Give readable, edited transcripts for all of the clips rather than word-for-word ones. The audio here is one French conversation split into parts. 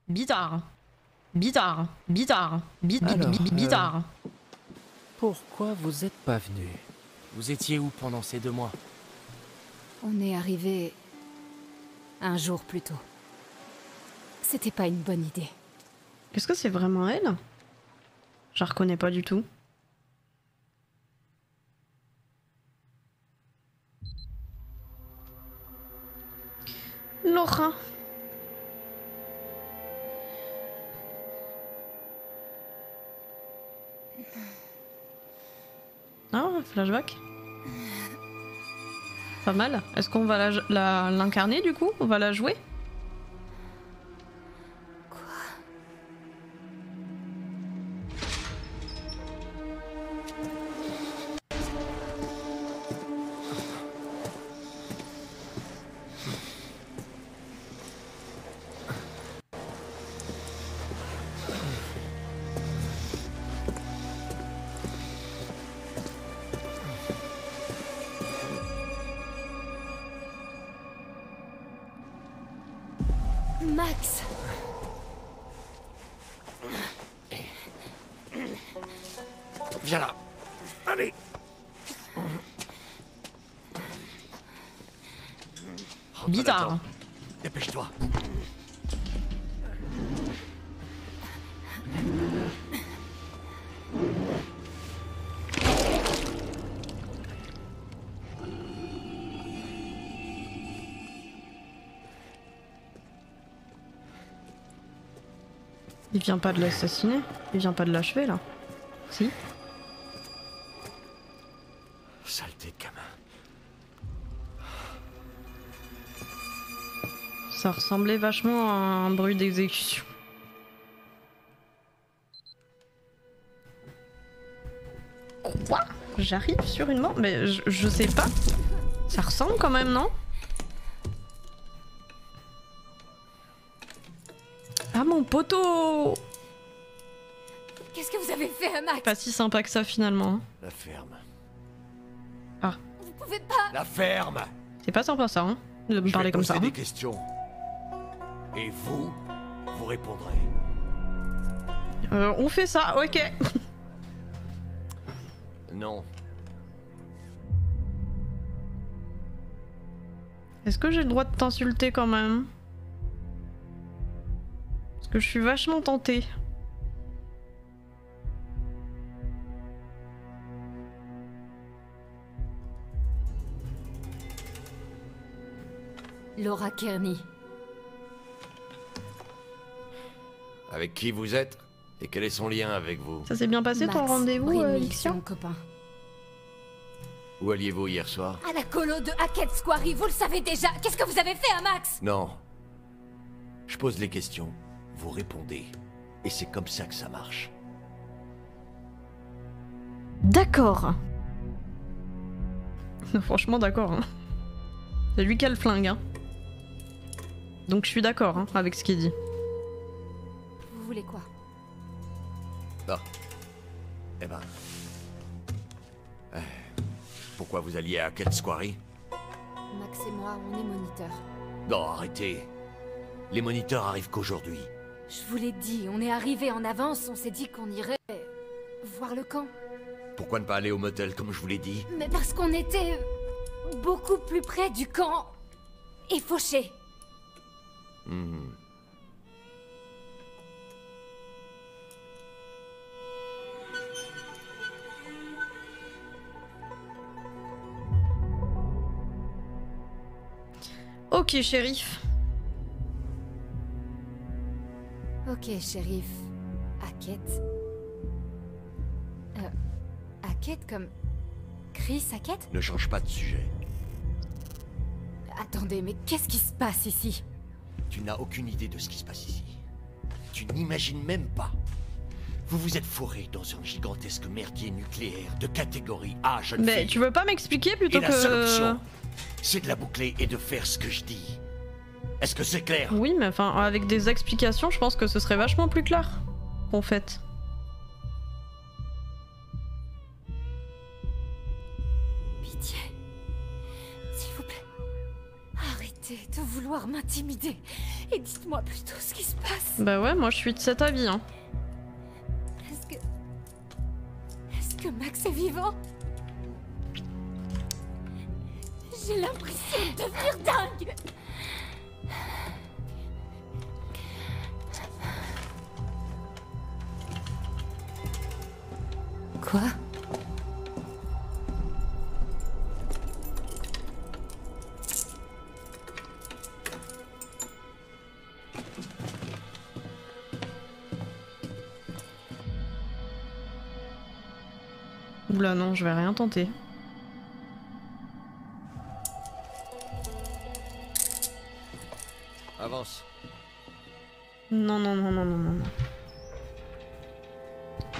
Bizarre. Bizarre. Bizarre. Alors, Bizarre. Pourquoi vous êtes pas venu? Vous étiez où pendant ces 2 mois? On est arrivé un jour plus tôt. C'était pas une bonne idée. Est-ce que c'est vraiment elle? Je la reconnais pas du tout. Laura. Ah, flashback. Pas mal. Est-ce qu'on va l'incarner du coup? On va la jouer? Max! Viens là. Allez. Bizarre. Rentre, dépêche-toi. Il vient pas de l'assassiner? Il vient pas de l'achever là? Si? Saleté de gamin. Ça ressemblait vachement à un bruit d'exécution. Quoi? J'arrive sur une mort? Mais je sais pas. Ça ressemble quand même, non? Ah mon poteau! Qu'est-ce que vous avez fait à Max? Pas si sympa que ça finalement. La ferme. Ah. Vous pouvez pas... La ferme. C'est pas sympa ça, hein, de me parler comme ça. Je vais Hein. poser des questions. Et vous répondrez. On fait ça, ok. Non. Est-ce que j'ai le droit de t'insulter quand même? Parce que je suis vachement tentée. Laura Kearney. Avec qui vous êtes? Et quel est son lien avec vous? Ça s'est bien passé ton Max rendez-vous, Brinley, Lixia? son copain. Où alliez-vous hier soir? À la colo de Hackett Squarey, vous le savez déjà. Qu'est-ce que vous avez fait à Max? Non. Je pose les questions, vous répondez. Et c'est comme ça que ça marche. D'accord. Franchement d'accord. Hein. C'est lui qui a le flingue. Hein. Donc je suis d'accord hein, avec ce qu'il dit. Vous voulez quoi? Non. Eh ben... Pourquoi vous alliez à Hackett Squarey? Max et moi, on est moniteurs. Non, arrêtez. Les moniteurs arrivent qu'aujourd'hui. Je vous l'ai dit, on est arrivé en avance, on s'est dit qu'on irait... voir le camp. Pourquoi ne pas aller au motel comme je vous l'ai dit? Mais parce qu'on était... beaucoup plus près du camp... et fauché. Ok, shérif. Ok, shérif. Hackett. Hackett comme... Chris Hackett? Ne change pas de sujet. Attendez, mais qu'est-ce qui se passe ici? Tu n'as aucune idée de ce qui se passe ici. Tu n'imagines même pas. Vous vous êtes fourré dans un gigantesque merdier nucléaire de catégorie A, jeune Mais fille. tu veux pas m'expliquer plutôt Et la seule que... option, c'est de la boucler et de faire ce que je dis. Est-ce que c'est clair? Oui, mais enfin, avec des explications, je pense que ce serait vachement plus clair qu'on fait. Pitié. S'il vous plaît. Arrêtez de vouloir... pouvoir m'intimider. Et dites-moi plutôt ce qui se passe. Bah ouais, moi je suis de cet avis, hein. Est-ce que Max est vivant? J'ai l'impression de devenir dingue. Quoi? Oula non, je vais rien tenter. Avance. Non, non, non, non, non, non.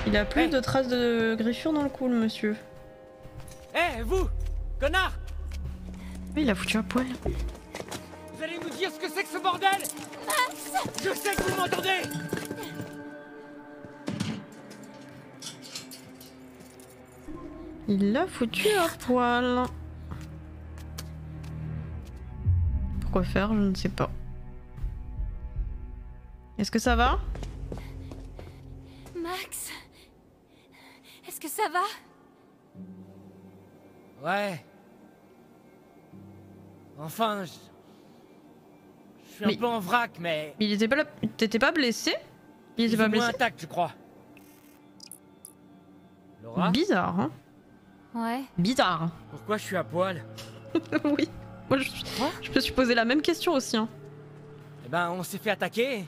Il a plus Hey. de traces de griffures dans le cou, le monsieur. Hé, vous connard! Oui, il a foutu à poil. Vous allez nous dire ce que c'est que ce bordel? Je sais que vous m'entendez! Il l'a foutu à poil. Pourquoi faire? Je ne sais pas. Est-ce que ça va? Max? Est-ce que ça va? Ouais. Enfin, je suis un Mais- peu en vrac, mais... Il était pas là. T'étais pas blessé? Il était plus pas ou moins blessé? intact, je crois. Laura? Bizarre, hein? Ouais. Bizarre. Pourquoi je suis à poil? Oui. Moi, je me suis posé la même question aussi, hein. Eh ben, on s'est fait attaquer.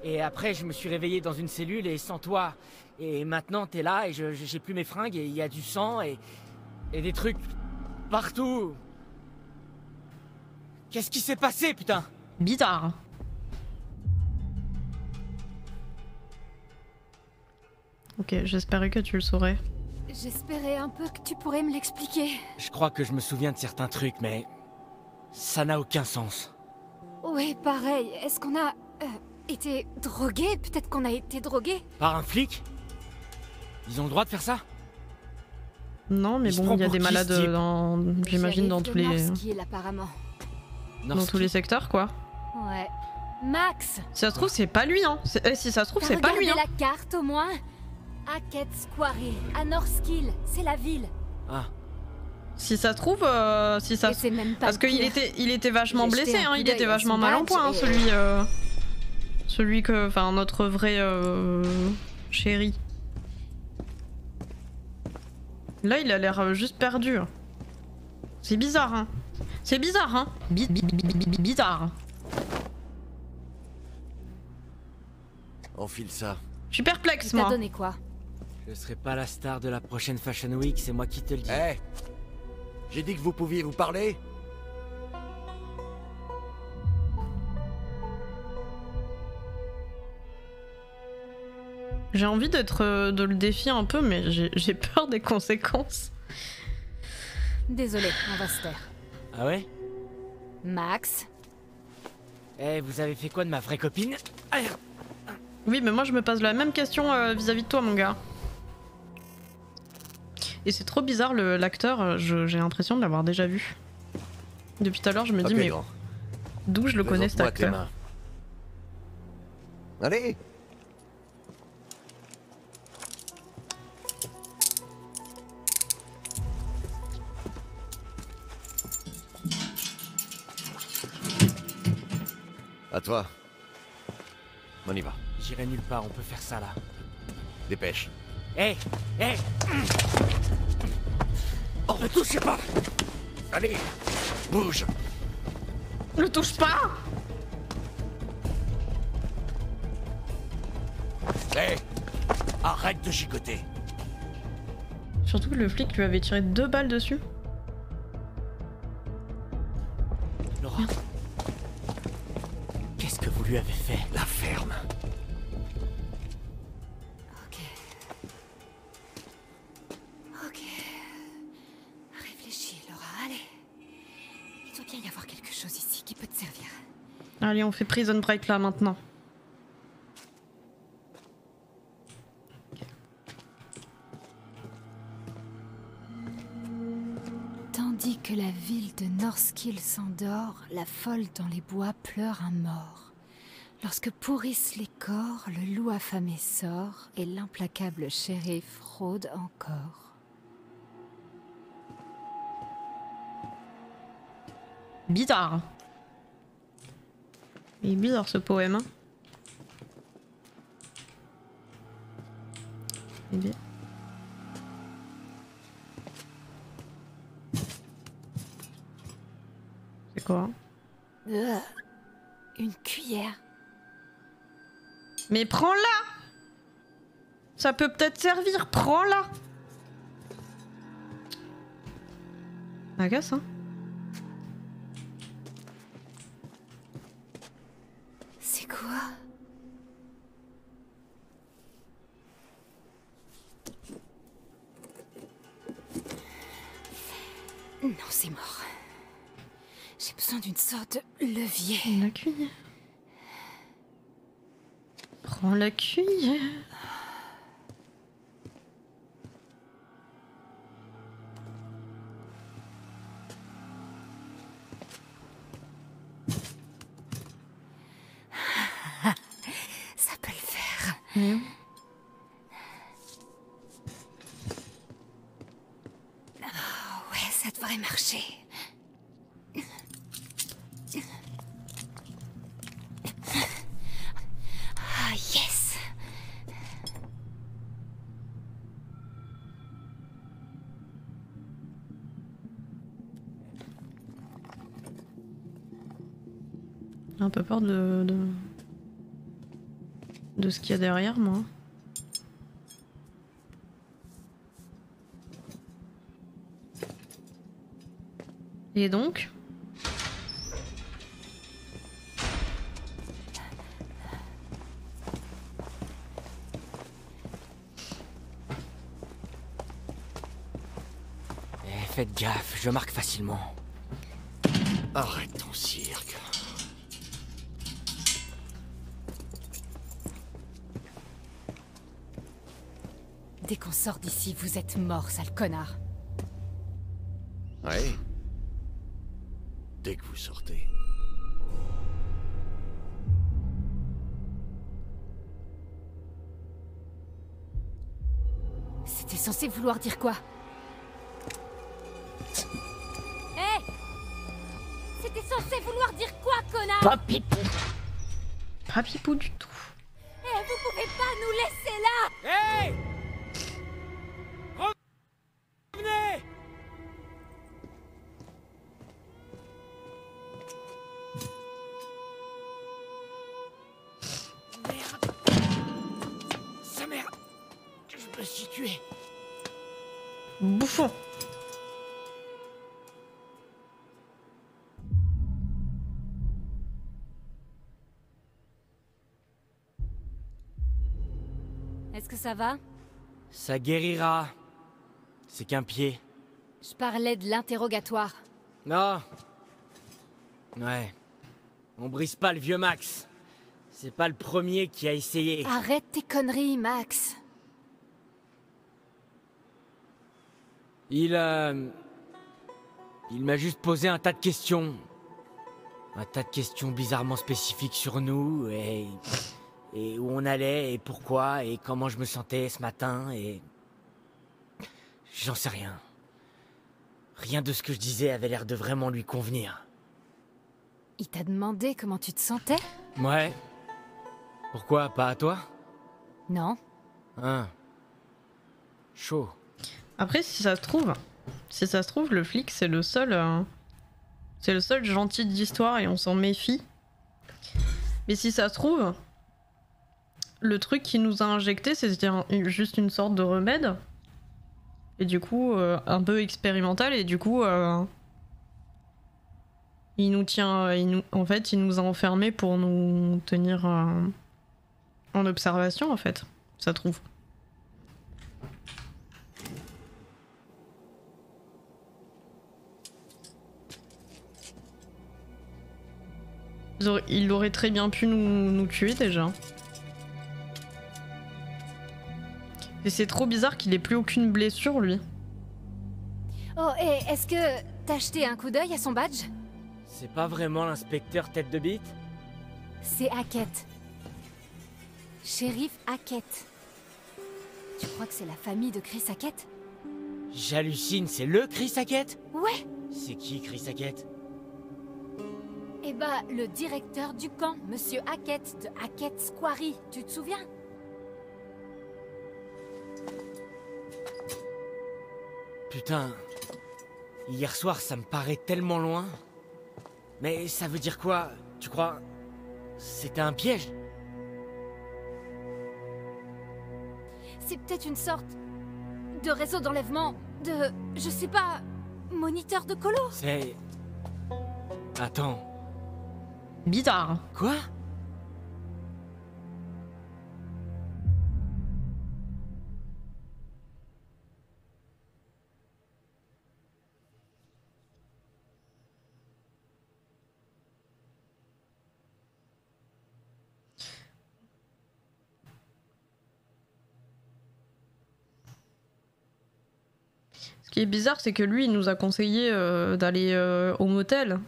Et après, je me suis réveillé dans une cellule et sans toi. Et maintenant, t'es là et j'ai plus mes fringues et il y a du sang et des trucs partout. Qu'est-ce qui s'est passé, putain? Bizarre. Ok, j'espérais que tu le saurais. J'espérais un peu que tu pourrais me l'expliquer. Je crois que je me souviens de certains trucs, mais ça n'a aucun sens. Oui, pareil. Est-ce qu'on a été drogués? Peut-être qu'on a été drogués. Par un flic? Ils ont le droit de faire ça? Non, mais Il se bon, prend il y a pour des qui, ce malades type dans, j'imagine, dans tous les, Northkill, apparemment. dans tous les secteurs, quoi. Ouais. Max, Si ça se trouve, c'est pas lui, hein. Si ça se trouve, t'as c'est pas regardé lui, hein. la carte au moins? Hackett's Quarry, à Northkill, c'est la ville. Ah, Si ça se trouve, si ça. Et c'est même pas Parce le qu'il pire. il était vachement J'ai jeté blessé, un hein. coup Il d'œil était à vachement son mal en badge point, hein, et- celui que, enfin, notre vrai chéri. Là, il a l'air juste perdu. C'est bizarre, hein. C'est bizarre, hein. Bizarre. Enfile ça. Je suis perplexe, Il t'a moi. donné quoi? je serai pas la star de la prochaine Fashion Week, c'est moi qui te le dis. Hé, j'ai dit que vous pouviez vous parler. J'ai envie de le défier un peu, mais j'ai peur des conséquences. Désolé, on va se taire. Ah ouais? Max, Eh, vous avez fait quoi de ma vraie copine? Ah, Oui, mais moi je me pose la même question vis-à-vis de toi, mon gars. Et c'est trop bizarre, l'acteur, j'ai l'impression de l'avoir déjà vu. Depuis tout à l'heure, je me dis, Ok, mais grand. d'où je le connais cet Présente-moi tes acteur? mains. Allez. À toi. On y va. J'irai nulle part, on peut faire ça là. Dépêche. Eh, eh, Oh, ne touchez pas. Allez, bouge. Ne touche pas! Hé, arrête de gigoter. Surtout que le flic lui avait tiré 2 balles dessus. Laura. Qu'est-ce que vous lui avez fait? La ferme. ok. Ok. Réfléchis, Laura, allez. Il doit bien y avoir quelque chose ici qui peut te servir. Allez, on fait prison break là maintenant. Tandis que la ville l'île de Norskill s'endort, la folle dans les bois pleure un mort. Lorsque pourrissent les corps, le loup affamé sort, et l'implacable shérif rôde encore. Bizarre. Il est bizarre ce poème. Hein. Eh bien. C'est quoi? Une cuillère. Mais prends-la! Ça peut peut-être servir, prends-la! Agace, hein? C'est quoi? Non, c'est mort. J'ai besoin d'une sorte de levier. La cuillère. Prends la cuillère. Ça peut le faire. Mmh. Oh, ouais, ça devrait marcher. Ah, yes! J'ai un peu peur de ce qu'il y a derrière moi. Et donc? Faites gaffe, je marque facilement. Arrête ton cirque. Dès qu'on sort d'ici, vous êtes mort, sale connard. Ouais. Dès que vous sortez. C'était censé vouloir dire quoi? Hé! C'était censé vouloir dire quoi, connard? Pas pipou. Pas pipou du tout. Eh, vous pouvez pas nous laisser là! Hey! Revenez! Merde! Sa mère! Je me suis tué! Bouffon. Est-ce que ça va? Ça guérira. C'est qu'un pied. Je parlais de l'interrogatoire. Non. Ouais. On brise pas le vieux Max. C'est pas le premier qui a essayé. Arrête tes conneries, Max. Il m'a juste posé un tas de questions. Un tas de questions bizarrement spécifiques sur nous et où on allait et pourquoi et comment je me sentais ce matin et... J'en sais rien. Rien de ce que je disais avait l'air de vraiment lui convenir. Il t'a demandé comment tu te sentais? Ouais. Pourquoi pas à toi? Non. Hein. Chaud. Après, si ça se trouve, le flic c'est le seul gentil de l'histoire et on s'en méfie. Mais si ça se trouve, le truc qu'il nous a injecté, c'était juste une sorte de remède. Et du coup, un peu expérimental. Et du coup, il nous a enfermés pour nous tenir en observation, en fait. Ça se trouve. Il aurait très bien pu nous tuer déjà. Et c'est trop bizarre qu'il ait plus aucune blessure lui. Oh, et est-ce que t'as jeté un coup d'œil à son badge? C'est pas vraiment l'inspecteur tête de bite? C'est Hackett. Shérif Hackett. Tu crois que c'est la famille de Chris Hackett? J'hallucine, c'est le Chris Hackett? Ouais. C'est qui Chris Hackett? Eh bah, le directeur du camp, Monsieur Hackett de Hackett's Quarry, tu te souviens? Putain, hier soir ça me paraît tellement loin. Mais ça veut dire quoi, tu crois? C'était un piège? C'est peut-être une sorte de réseau d'enlèvement, de, je sais pas, moniteur de colo. C'est... Attends, Bizarre. quoi? Ce qui est bizarre, c'est que lui, il nous a conseillé d'aller au motel.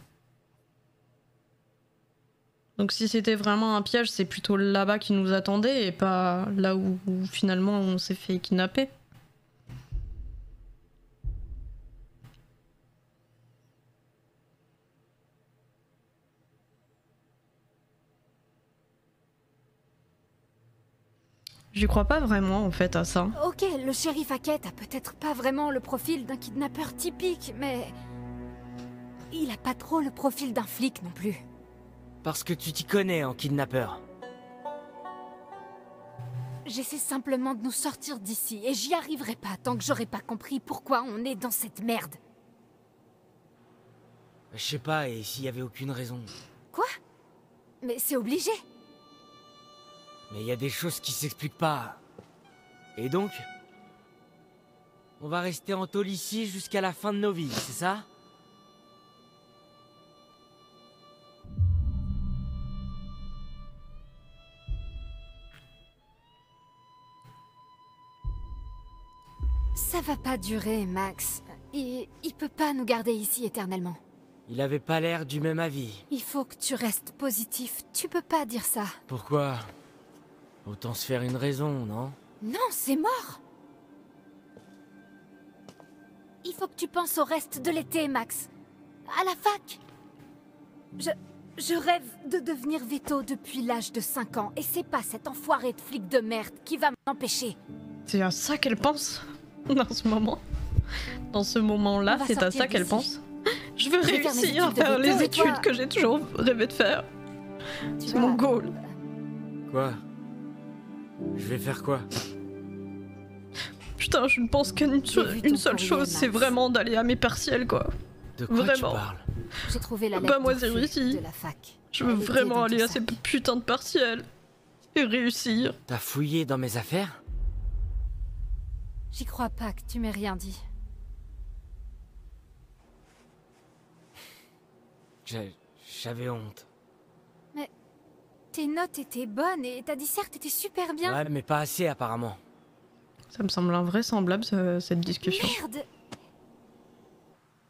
Donc si c'était vraiment un piège, c'est plutôt là-bas qu'il nous attendait et pas là où finalement on s'est fait kidnapper. J'y crois pas vraiment en fait à ça. Ok, le shérif Hackett a peut-être pas vraiment le profil d'un kidnappeur typique, mais... il a pas trop le profil d'un flic non plus. Parce que tu t'y connais en kidnappeur. J'essaie simplement de nous sortir d'ici, et j'y arriverai pas tant que j'aurai pas compris pourquoi on est dans cette merde. Je sais pas, et s'il y avait aucune raison. Quoi? Mais c'est obligé. Mais il y a des choses qui s'expliquent pas. Et donc? On va rester en tôle ici jusqu'à la fin de nos vies, c'est ça? Ça va pas durer, Max. Il peut pas nous garder ici éternellement. Il avait pas l'air du même avis. Il faut que tu restes positif. Tu peux pas dire ça. Pourquoi? Autant se faire une raison, non? Non, c'est mort. Il faut que tu penses au reste de l'été, Max. À la fac. Je rêve de devenir veto depuis l'âge de 5 ans. Et c'est pas cet enfoiré de flic de merde qui va m'empêcher. C'est à ça qu'elle pense dans ce moment. Dans ce moment-là, On va c'est à sortir ça qu'elle d'ici. pense. Je veux Je vais faire mes réussir à études de faire veto les et toi- études que j'ai toujours rêvé de faire. Tu C'est vois, mon goal. Quoi? Je vais faire quoi? Putain, je ne pense qu'une J'ai vu ton une seule courrier, chose, c'est Max. vraiment d'aller à mes partiels, quoi. De quoi tu Vraiment. parles? J'ai trouvé la Bah, lettre moi, de j'ai refus réussi. de la fac. Je veux Elle était vraiment dans aller ton à ces sac. putains de partiels. Et réussir. T'as fouillé dans mes affaires? J'y crois pas que tu m'aies rien dit. J'avais honte. Tes notes étaient bonnes et ta disserte était super bien. Ouais, mais pas assez apparemment. Ça me semble invraisemblable, cette discussion. Merde!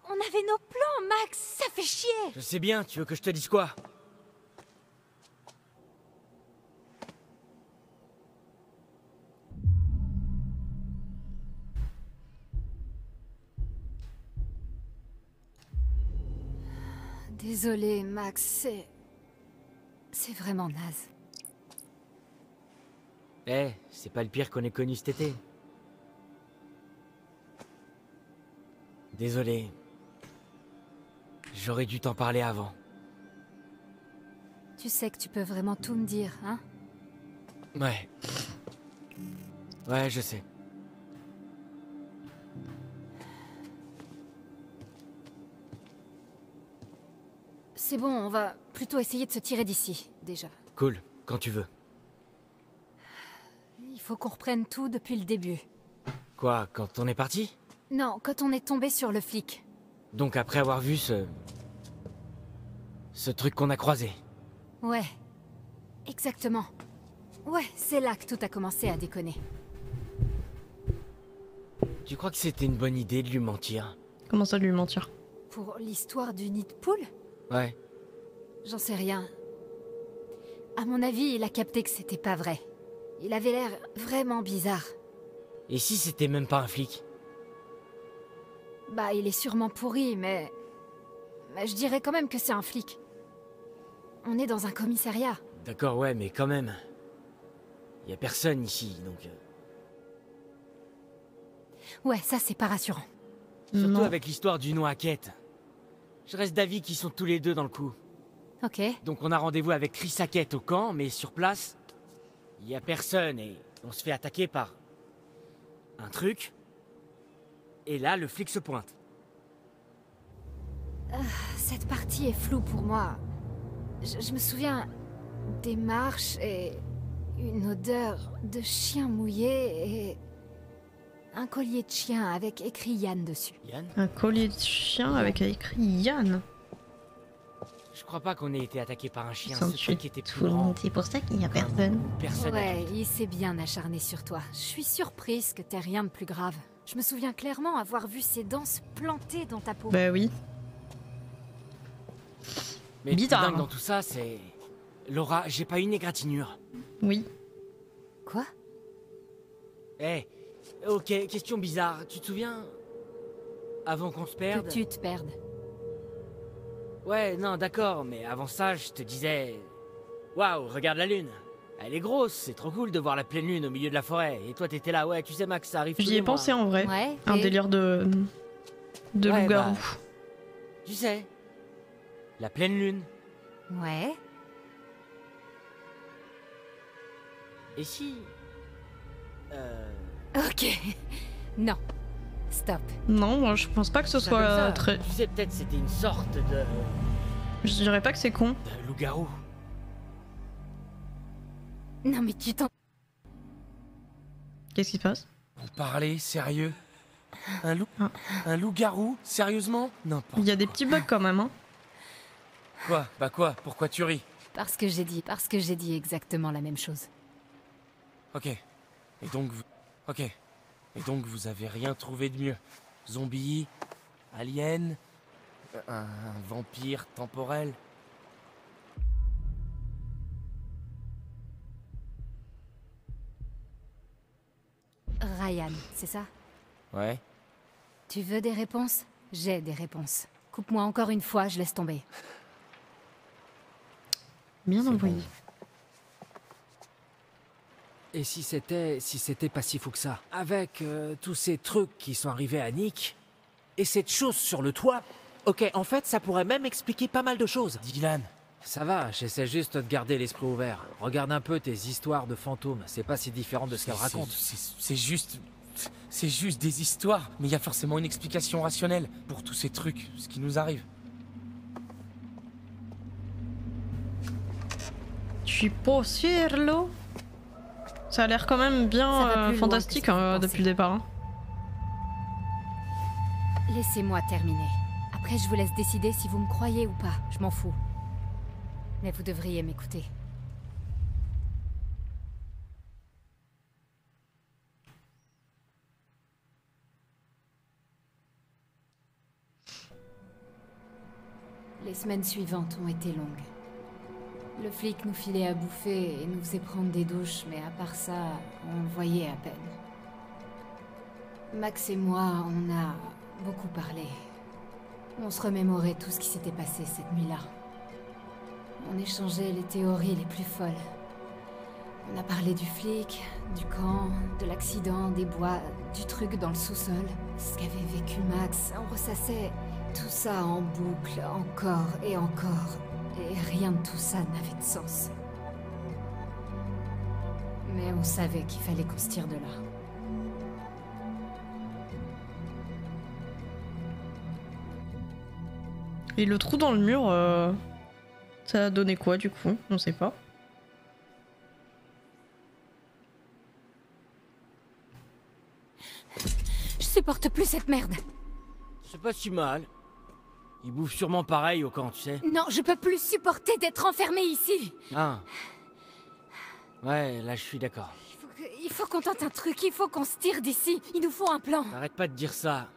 On avait nos plans, Max! Ça fait chier! Je sais bien, tu veux que je te dise quoi? Désolée, Max, c'est vraiment naze. Eh, c'est pas le pire qu'on ait connu cet été. Désolé. J'aurais dû t'en parler avant. Tu sais que tu peux vraiment tout me dire, hein? Ouais. Ouais, je sais. C'est bon, on va plutôt essayer de se tirer d'ici, déjà. Cool, quand tu veux. Il faut qu'on reprenne tout depuis le début. Quoi, quand on est parti? Non, quand on est tombé sur le flic. Donc après avoir vu ce truc qu'on a croisé. Ouais. Exactement. Ouais, c'est là que tout a commencé à déconner. Tu crois que c'était une bonne idée de lui mentir? Comment ça lui mentir? Pour l'histoire du nid de poule? Ouais. J'en sais rien. À mon avis, il a capté que c'était pas vrai. Il avait l'air vraiment bizarre. Et si c'était même pas un flic? Bah, il est sûrement pourri, mais je dirais quand même que c'est un flic. On est dans un commissariat. D'accord, ouais, mais quand même. Y a personne ici, donc... Ouais, ça c'est pas rassurant. Surtout Non. avec l'histoire du nom Hackett. Je reste d'avis qu'ils sont tous les deux dans le coup. Ok. Donc on a rendez-vous avec Chris Hackett au camp, mais sur place, y a personne et on se fait attaquer par... un truc. Et là, le flic se pointe. Cette partie est floue pour moi. Je me souviens des marches et une odeur de chien mouillé et un collier de chien avec écrit Yann dessus. Yann? Un collier de chien avec écrit Yann. Je crois pas qu'on ait été attaqué par un chien. Ça me Ce tue truc était tout plus le grand. monde. C'est pour ça qu'il n'y a personne. Personne. Ouais, il s'est bien acharné sur toi. Je suis surprise que t'aies rien de plus grave. Je me souviens clairement avoir vu ses dents se planter dans ta peau. Bah oui. Mais le plus Bizarre. dingue dans tout ça, c'est... Laura, j'ai pas une égratignure. Oui. Quoi? Eh, ok, question bizarre. Tu te souviens... Avant qu'on se perde... Que tu te perdes. Ouais, non, d'accord, mais avant ça, je te disais... Waouh, regarde la lune. Elle est grosse, c'est trop cool de voir la pleine lune au milieu de la forêt. Et toi, t'étais là, ouais, tu sais, Max, ça arrive tous J'y les ai mois. pensé en vrai. Ouais. Un et- délire de Ouais, loup-garou. bah, Tu sais, la pleine lune. Ouais. Et si... Ok. Non. Stop. Non, moi je pense pas que ce ça soit comme ça. très. Tu sais, peut-être c'était une sorte de Je dirais pas que c'est con. loup-garou. Non mais tu t'en... Qu'est-ce qui se passe? Vous parlez sérieux? Un loup... Ah. Un loup-garou? Sérieusement? N'importe Il y a des petits bugs quand même, hein. quoi. Bah quoi? Pourquoi tu ris? Parce que j'ai dit exactement la même chose. Ok. Et donc vous... Ok. Et donc vous avez rien trouvé de mieux? Zombie? Alien? Un vampire temporel? Ryan, c'est ça? Ouais. Tu veux des réponses? J'ai des réponses. Coupe-moi encore une fois, je laisse tomber. Bien C'est envoyé. bon. Et si c'était pas si fou que ça? Avec tous ces trucs qui sont arrivés à Nick, et cette chose sur le toit. Ok, en fait, ça pourrait même expliquer pas mal de choses. Dylan. Ça va, j'essaie juste de garder l'esprit ouvert. Regarde un peu tes histoires de fantômes, c'est pas si différent de ce qu'elles racontent. C'est juste... C'est juste des histoires. Mais il y a forcément une explication rationnelle pour tous ces trucs, ce qui nous arrive. Je suis pas sûre, là. Ça a l'air quand même Ça bien va plus loin fantastique que ce que vous hein, pensez. depuis le départ. Hein. Laissez-moi terminer. Après, je vous laisse décider si vous me croyez ou pas. Je m'en fous. Mais vous devriez m'écouter. Les semaines suivantes ont été longues. Le flic nous filait à bouffer et nous faisait prendre des douches, mais à part ça, on le voyait à peine. Max et moi, on a beaucoup parlé. On se remémorait tout ce qui s'était passé cette nuit-là. On échangeait les théories les plus folles. On a parlé du flic, du camp, de l'accident, des bois, du truc dans le sous-sol, ce qu'avait vécu Max. On ressassait tout ça en boucle, encore et encore. Et rien de tout ça n'avait de sens. Mais on savait qu'il fallait qu'on se tire de là. Et le trou dans le mur, ça a donné quoi du coup? On sait pas. Je supporte plus cette merde. C'est pas si mal. Ils bouffent sûrement pareil au camp, tu sais. Non, je peux plus supporter d'être enfermé ici. Ah. Ouais, là je suis d'accord. Il faut qu'on tente un truc, il faut qu'on se tire d'ici. Il nous faut un plan. Arrête pas de dire ça.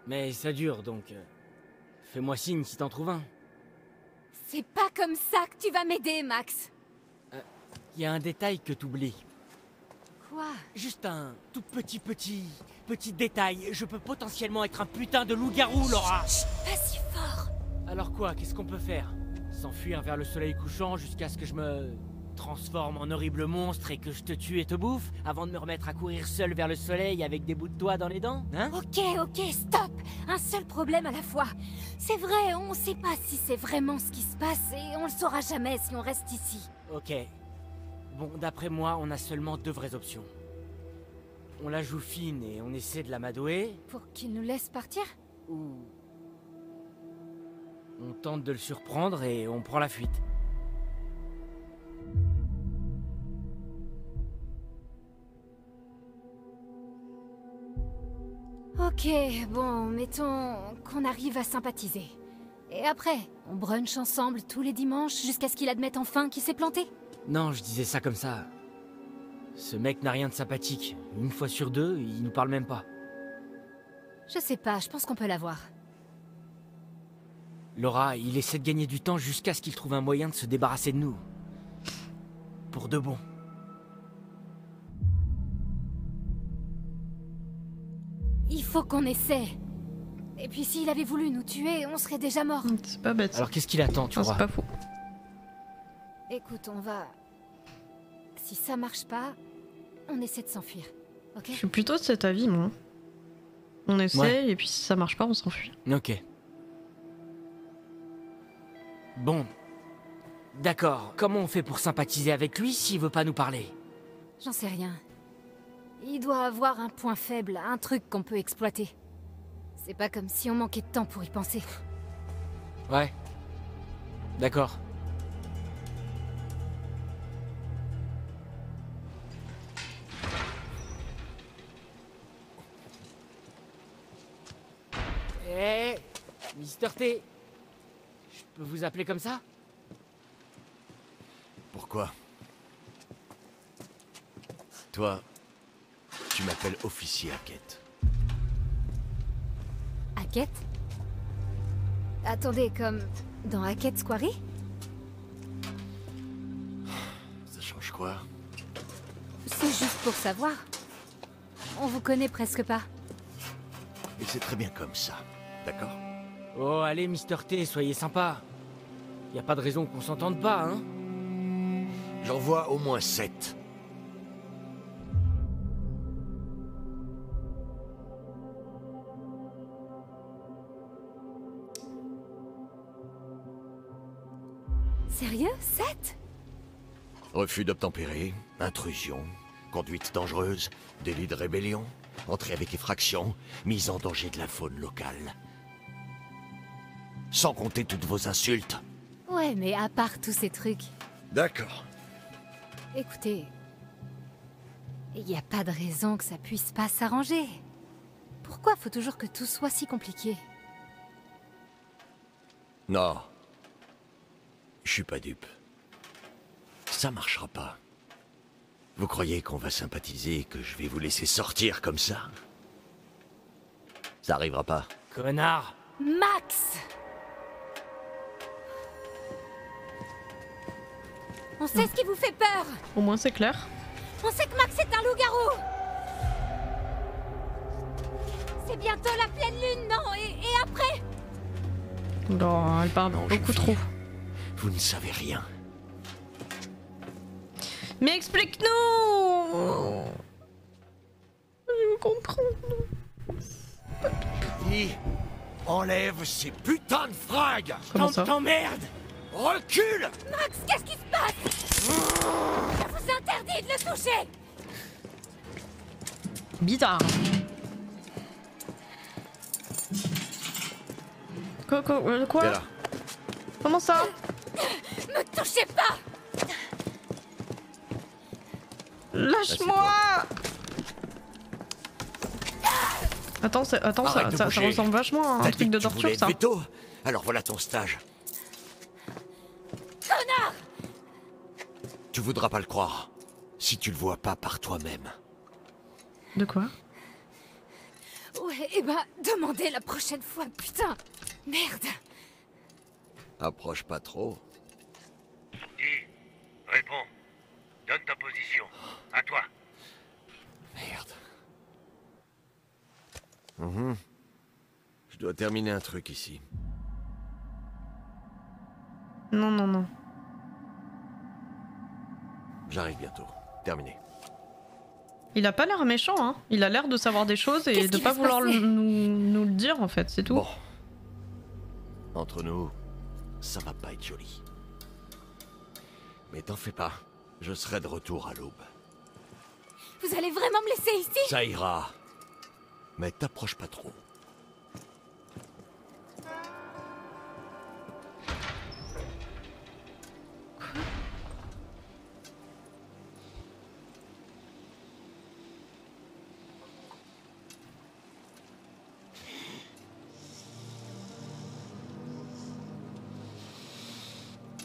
Mais ça dure, donc... fais-moi signe si t'en trouves un. C'est pas comme ça que tu vas m'aider, Max. Y a un détail que t'oublies. Quoi? Juste un tout petit détail. Je peux potentiellement être un putain de loup-garou, Laura. Chut, pas si fort. Alors quoi, qu'est-ce qu'on peut faire? S'enfuir vers le soleil couchant jusqu'à ce que je me transforme en horrible monstre et que je te tue et te bouffe avant de me remettre à courir seul vers le soleil avec des bouts de toit dans les dents, hein? Ok, stop. Un seul problème à la fois. C'est vrai, on sait pas si c'est vraiment ce qui se passe et on le saura jamais si on reste ici. Ok. Bon, d'après moi, on a seulement 2 vraies options. On la joue fine et on essaie de l'amadouer, Pour qu'il nous laisse partir? ou... on tente de le surprendre et on prend la fuite. Ok, bon, mettons qu'on arrive à sympathiser. Et après, on brunch ensemble tous les dimanches jusqu'à ce qu'il admette enfin qu'il s'est planté. Non, je disais ça comme ça. Ce mec n'a rien de sympathique. Une fois sur 2, il nous parle même pas. Je sais pas, je pense qu'on peut l'avoir. Laura, il essaie de gagner du temps jusqu'à ce qu'il trouve un moyen de se débarrasser de nous. Pour de bon. Il faut qu'on essaie. Et puis s'il avait voulu nous tuer, on serait déjà morts. C'est pas bête. Alors qu'est-ce qu'il attend, tu Non, crois? c'est pas faux. Écoute, on va... Si ça marche pas, on essaie de s'enfuir, ok? Je suis plutôt de cet avis, moi. On essaye, Ouais. et puis si ça marche pas, on s'enfuit. Ok. Bon. D'accord. Comment on fait pour sympathiser avec lui s'il veut pas nous parler? J'en sais rien. Il doit avoir un point faible, un truc qu'on peut exploiter. C'est pas comme si on manquait de temps pour y penser. Ouais. D'accord. Eh, Mister T. Je peux vous appeler comme ça? Pourquoi? Toi, tu m'appelles officier Hackett. Hackett? Attendez, comme dans Hackett's Quarry? Ça change quoi? C'est juste pour savoir. On vous connaît presque pas. Et c'est très bien comme ça, d'accord? Oh, allez, Mister T, soyez sympa. Y a pas de raison qu'on s'entende pas, hein? J'en vois au moins 7. Sérieux? 7? Refus d'obtempérer, intrusion, conduite dangereuse, délit de rébellion, entrée avec effraction, mise en danger de la faune locale. Sans compter toutes vos insultes. Ouais, mais à part tous ces trucs... D'accord. Écoutez... Il n'y a pas de raison que ça puisse pas s'arranger. Pourquoi faut toujours que tout soit si compliqué? Non. Je suis pas dupe. Ça marchera pas. Vous croyez qu'on va sympathiser et que je vais vous laisser sortir comme ça? Ça arrivera pas. Connard! Max! On sait ce qui vous fait peur! Au moins, c'est clair. On sait que Max est un loup-garou! C'est bientôt la pleine lune, non? Et après? Non, elle parle Non, jeune beaucoup fille. trop. Vous ne savez rien. Mais explique-nous! Je veux comprendre. Dis, enlève ces putains de fringues! Comment ça? T'emmerdes! Recule! Max, qu'est-ce qui se passe? Je vous interdis de le toucher! Bizarre. Quoi? Viens là. Comment ça? Me touchez pas! Lâche-moi! Attends, Arrête de ça bouger. ressemble vachement à un T'as truc dit de que tu voulais torture, être ça. veto? Alors voilà ton stage. Connard! Tu voudras pas le croire. Si tu le vois pas par toi-même. Où Ouais, eh ben, demandez la prochaine fois, putain. Merde. Approche pas trop. Dis, réponds. Donne ta position. À toi. Merde. Je dois terminer un truc ici. Non, non, non. J'arrive bientôt. Terminé. Il a pas l'air méchant, hein. Il a l'air de savoir des choses et Qu'est-ce de qui pas va se vouloir passer nous le dire, en fait, c'est tout. Bon. Entre nous, ça va pas être joli. Mais t'en fais pas. Je serai de retour à l'aube. Vous allez vraiment me laisser ici? Ça ira. Mais t'approches pas trop.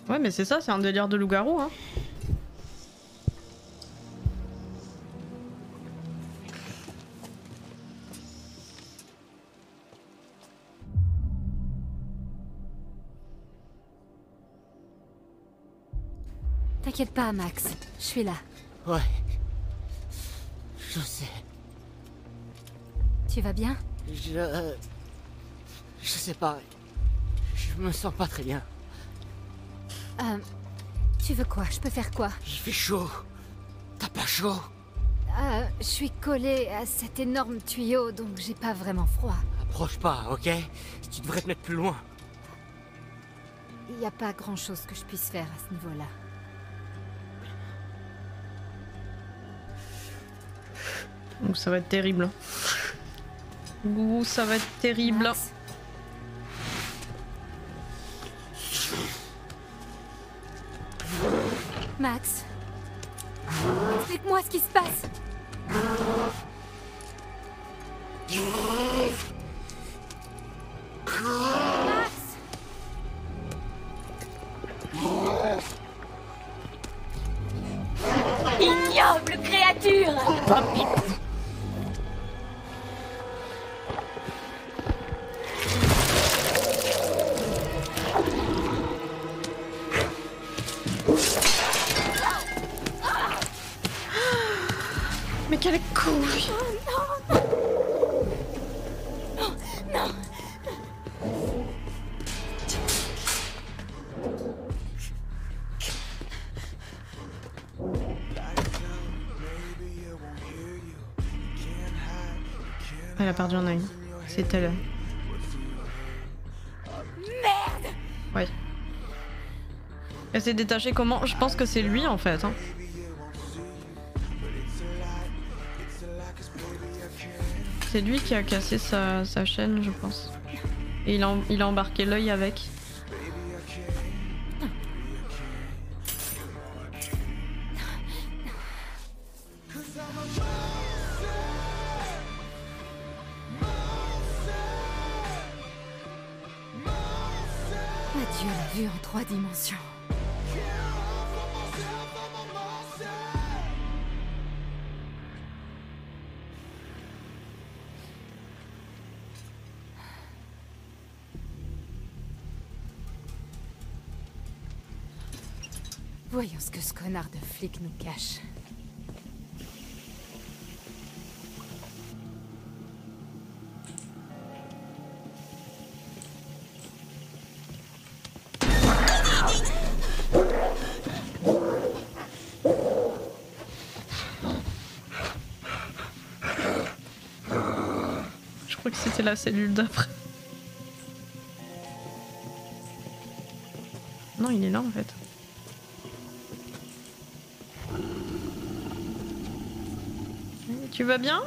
Ouais, mais c'est ça, c'est un délire de loup-garou, hein. T'inquiète pas, Max. Je suis là. Ouais. Je sais. Tu vas bien? Je sais pas. Je me sens pas très bien. Tu veux quoi? Je peux faire quoi? Il fait chaud. T'as pas chaud? Je suis collée à cet énorme tuyau, donc j'ai pas vraiment froid. Approche pas, ok? Tu devrais te mettre plus loin. Il y a pas grand-chose que je puisse faire à ce niveau-là. Donc ça va être terrible. Ouh, ça va être terrible. Max, Max, explique-moi ce qui se passe. Max, ignoble créature! Mais quelle couille! Elle a perdu un œil. C'est elle. Merde! Ouais. Elle s'est détachée comment? Je pense que c'est lui en fait. Hein. C'est lui qui a cassé sa chaîne, je pense. Et il a embarqué l'œil avec. Adieu la vue en 3 dimensions. Voyons ce que ce connard de flic nous cache. Je crois que c'était la cellule d'après. Non, il est là en fait. Tu vas bien?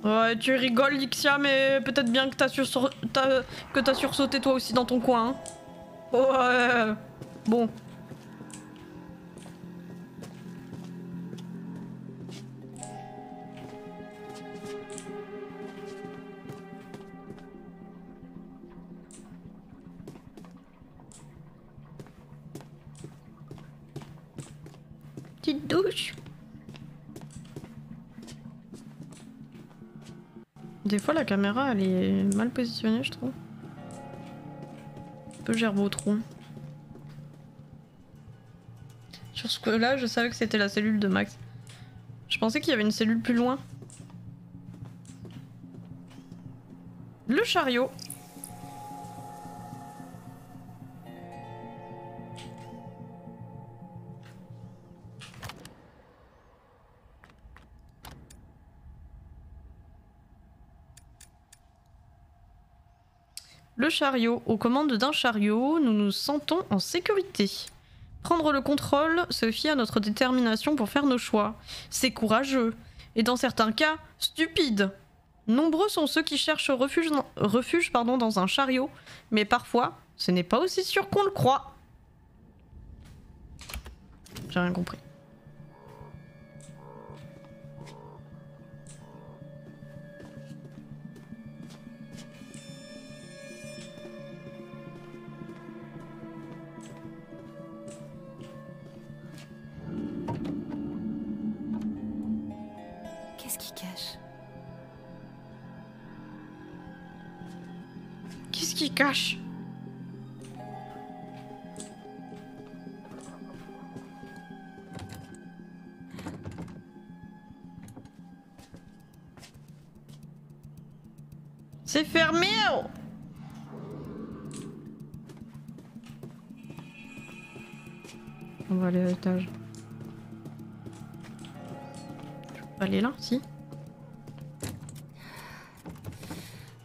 Ouais, tu rigoles, Lixia, mais peut-être bien que t'as sursauté toi aussi dans ton coin. Hein. Ouais. Bon. Petite douche. Des fois la caméra elle est mal positionnée je trouve. Un peu gerbotron. Sur ce que là je savais que c'était la cellule de Max. Je pensais qu'il y avait une cellule plus loin. Le chariot. Le chariot. Aux commandes d'un chariot, nous nous sentons en sécurité. Prendre le contrôle se fie à notre détermination pour faire nos choix. C'est courageux. Et dans certains cas, stupide. Nombreux sont ceux qui cherchent refuge dans un chariot, mais parfois, ce n'est pas aussi sûr qu'on le croit. J'ai rien compris. Qu'est-ce qui cache? Qu'est-ce qui cache? C'est fermé oh. On va aller à l'étage. Je peux pas aller là, si?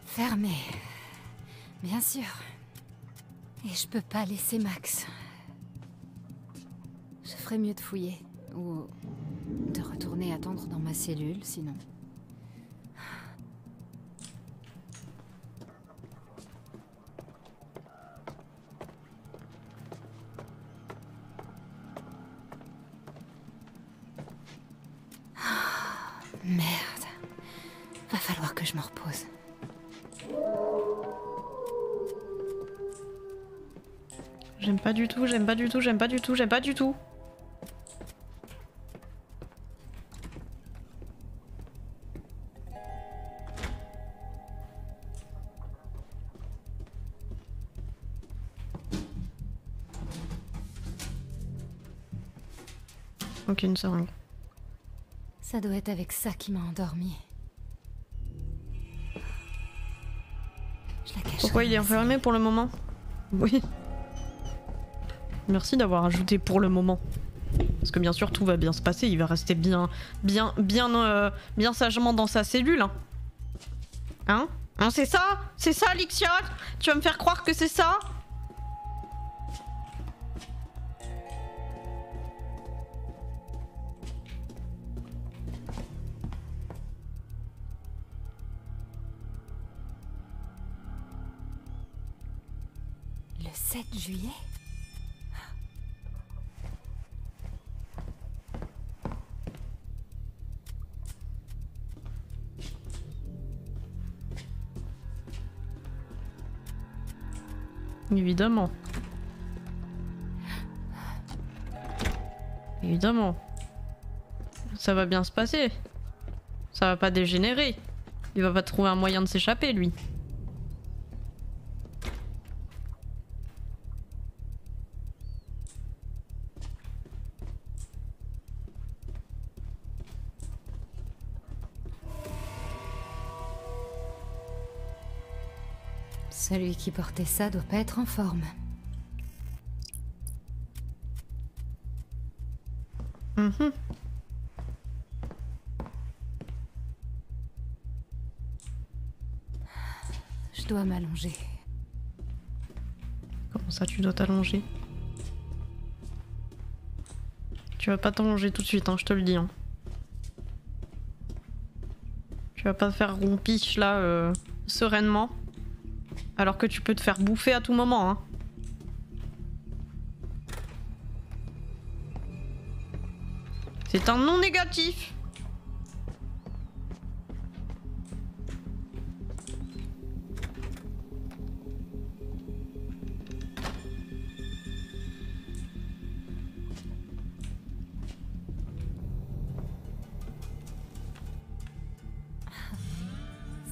Fermé. Bien sûr. Et je peux pas laisser Max. Je ferais mieux de fouiller. Ou de retourner attendre dans ma cellule, sinon. Merde. Va falloir que je me repose. J'aime pas du tout, j'aime pas du tout, j'aime pas du tout, j'aime pas du tout. Ok, une seringue. Ça doit être avec ça qui m'a endormi. Je la cache. Pourquoi il est enfermé pour le moment? Oui. Merci d'avoir ajouté pour le moment. Parce que bien sûr tout va bien se passer, il va rester bien sagement dans sa cellule. Hein? Hein, c'est ça? C'est ça, Alixia? Tu vas me faire croire que c'est ça? Le 7 juillet? Évidemment. Évidemment. Ça va bien se passer. Ça va pas dégénérer. Il va pas trouver un moyen de s'échapper, lui. Celui qui portait ça doit pas être en forme. Mhm. Je dois m'allonger. Comment ça, tu dois t'allonger? Tu vas pas t'allonger tout de suite, hein, je te le dis. Hein. Tu vas pas te faire rompiche là, sereinement. Alors que tu peux te faire bouffer à tout moment. Hein. C'est un non négatif.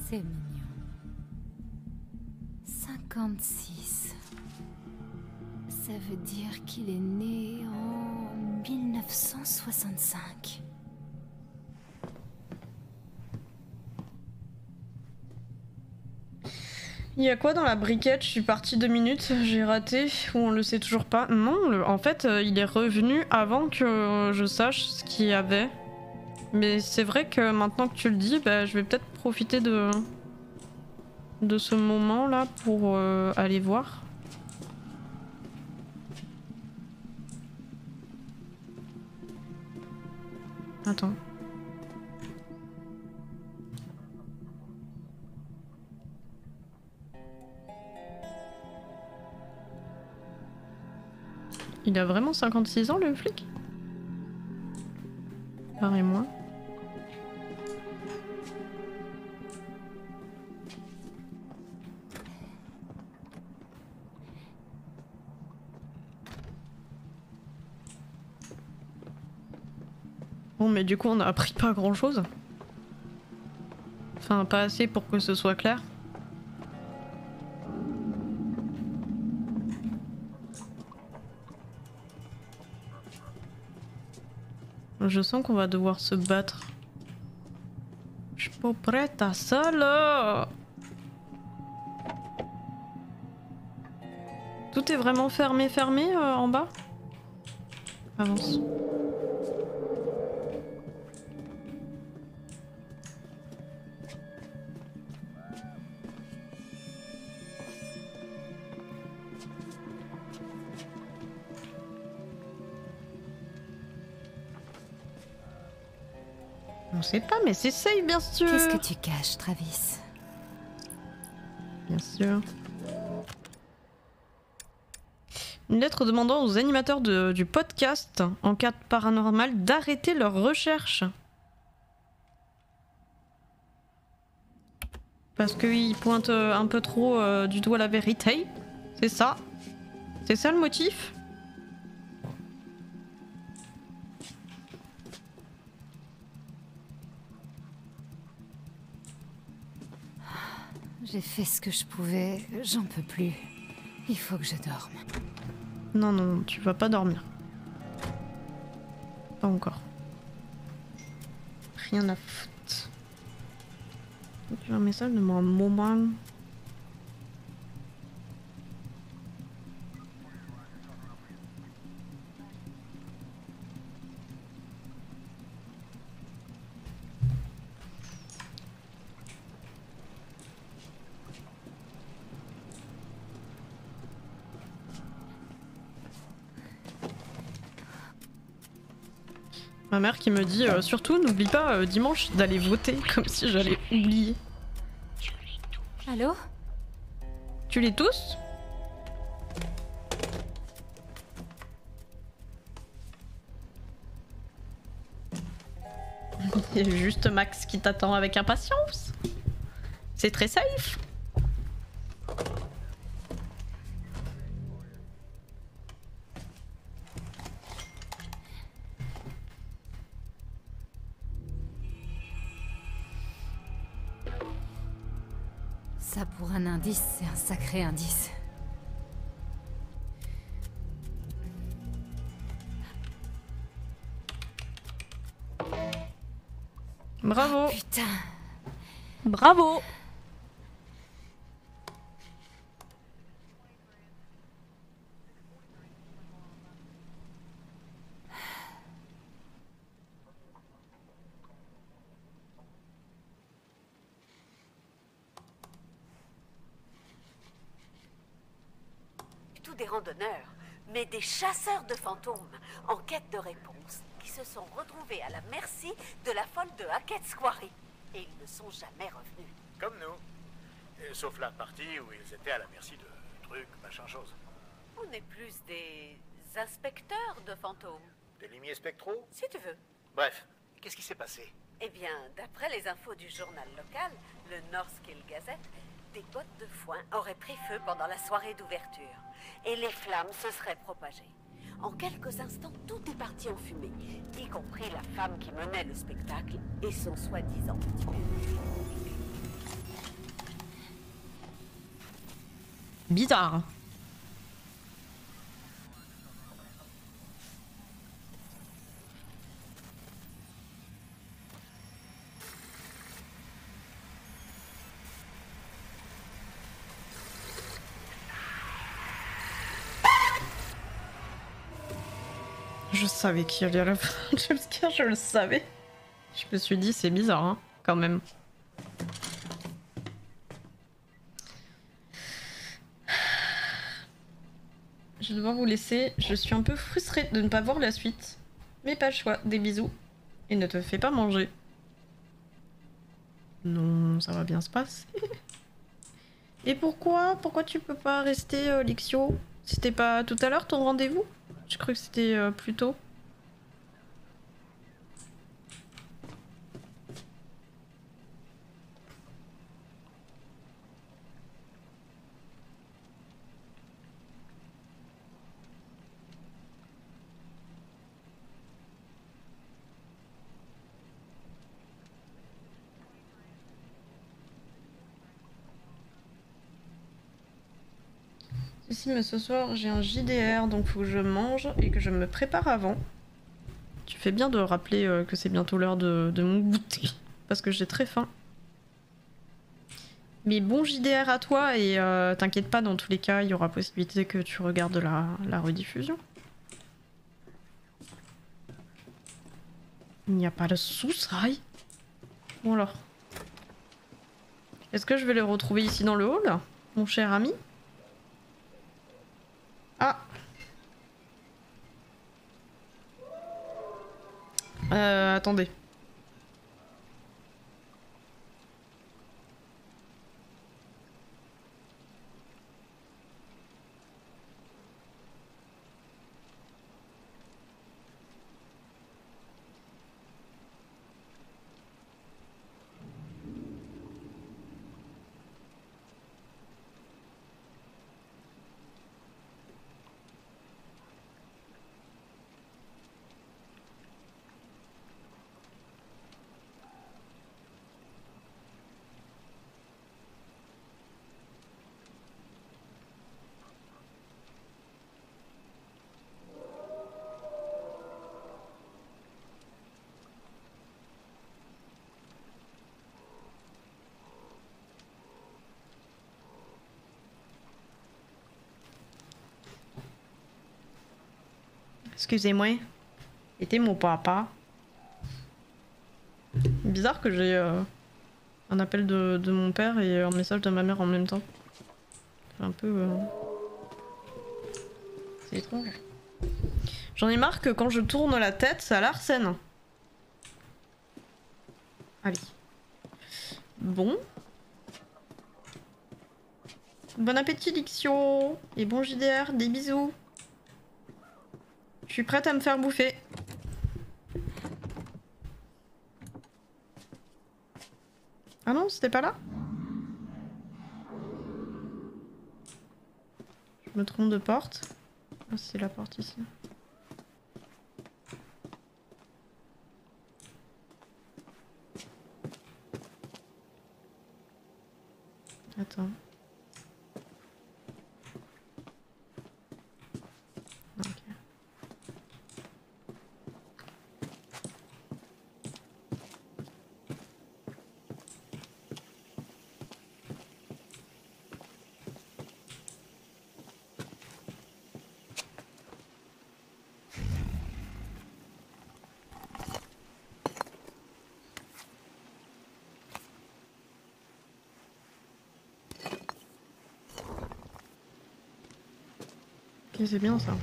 C'est mignon. 56. Ça veut dire qu'il est né en 1965. Il y a quoi dans la briquette? Je suis partie 2 minutes, j'ai raté, ou on le sait toujours pas. Non, en fait, il est revenu avant que je sache ce qu'il y avait. Mais c'est vrai que maintenant que tu le dis, bah, je vais peut-être profiter de ce moment-là pour aller voir. Attends. Il a vraiment 56 ans, le flic? Pareil moi. Bon, mais du coup, on a appris pas grand-chose. Enfin, pas assez pour que ce soit clair. Je sens qu'on va devoir se battre. Je suis pas prête à ça là. Tout est vraiment fermé en bas. Avance. On sait pas, mais c'est safe, bien sûr. Qu'est-ce que tu caches, Travis? Bien sûr. Une lettre demandant aux animateurs du podcast, en cas de paranormal, d'arrêter leurs recherches. Parce qu'ils pointent un peu trop du doigt la vérité. C'est ça. C'est ça le motif? J'ai fait ce que je pouvais, j'en peux plus. Il faut que je dorme. Non, non, tu vas pas dormir. Pas encore. Rien à foutre. Tu as un message de mon moment. Ma mère qui me dit surtout n'oublie pas dimanche d'aller voter, comme si j'allais oublier. Allô? Tu les tous? Il y a juste Max qui t'attend avec impatience. C'est très safe. Ça, pour un indice, c'est un sacré indice. Bravo. Oh, putain. Bravo. Des randonneurs, mais des chasseurs de fantômes en quête de réponses qui se sont retrouvés à la merci de la folle de Hackett's Quarry. Et ils ne sont jamais revenus. Comme nous. Et sauf la partie où ils étaient à la merci de trucs, machin chose. On est plus des inspecteurs de fantômes. Des limiers spectraux? Si tu veux. Bref, qu'est-ce qui s'est passé? Eh bien, d'après les infos du journal local, le Northkill Gazette, des bottes de foin auraient pris feu pendant la soirée d'ouverture. Et les flammes se seraient propagées. En quelques instants, tout est parti en fumée, y compris la femme qui menait le spectacle et son soi-disant petit bébé. Bizarre. Je savais qu'il y allait à la fin de jumpscare, je le savais. Je me suis dit, c'est bizarre, hein, quand même. Je vais devoir vous laisser. Je suis un peu frustrée de ne pas voir la suite. Mais pas le choix. Des bisous. Et ne te fais pas manger. Non, ça va bien se passer. Et pourquoi? Pourquoi tu peux pas rester, Lixio? C'était pas tout à l'heure ton rendez-vous? Je crois que c'était plus tôt. Si, mais ce soir j'ai un JDR, donc faut que je mange et que je me prépare avant. Tu fais bien de rappeler que c'est bientôt l'heure de mon goûter, parce que j'ai très faim. Mais bon JDR à toi, et t'inquiète pas, dans tous les cas, il y aura possibilité que tu regardes la rediffusion. Il n'y a pas de sous-rail. Bon alors. Est-ce que je vais le retrouver ici dans le hall, mon cher ami? Ah. Attendez. Excusez-moi. C'était mon papa. Bizarre que j'ai un appel de mon père et un message de ma mère en même temps. C'est un peu... C'est étrange. J'en ai marre que quand je tourne la tête, ça l'arsène. Allez. Bon. Bon appétit, Lixio. Et bon JDR, des bisous. Je suis prête à me faire bouffer. Ah non, c'était pas là? Je me trompe de porte. Ah, c'est la porte ici. Attends. Ok. Ok, c'est bien ça.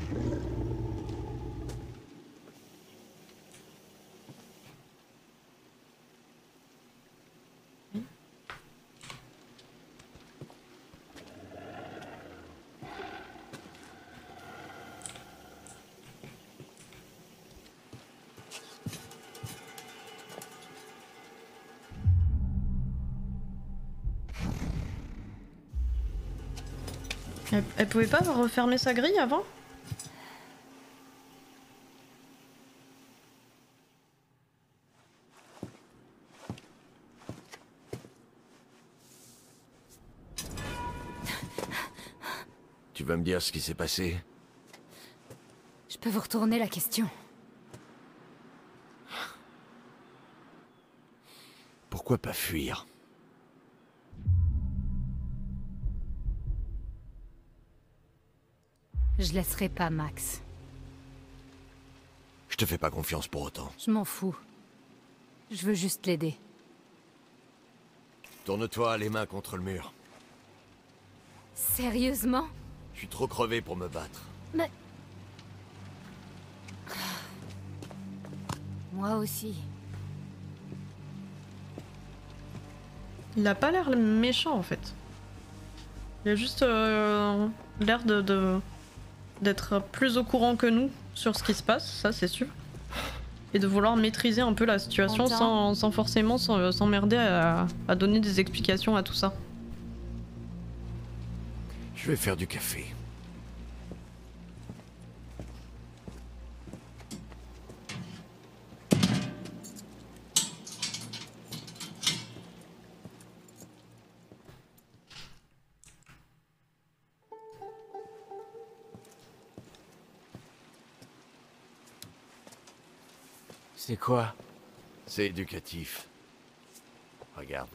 Elle pouvait pas refermer sa grille avant? Tu vas me dire ce qui s'est passé? Je peux vous retourner la question. Pourquoi pas fuir? Je laisserai pas Max. Je te fais pas confiance pour autant. Je m'en fous. Je veux juste l'aider. Tourne-toi les mains contre le mur. Sérieusement? Je suis trop crevé pour me battre. Mais... Moi aussi. Il a pas l'air méchant en fait. Il a juste l'air d'être plus au courant que nous sur ce qui se passe, ça c'est sûr. Et de vouloir maîtriser un peu la situation sans forcément s'emmerder à donner des explications à tout ça. Je vais faire du café. C'est quoi? C'est éducatif. Regarde.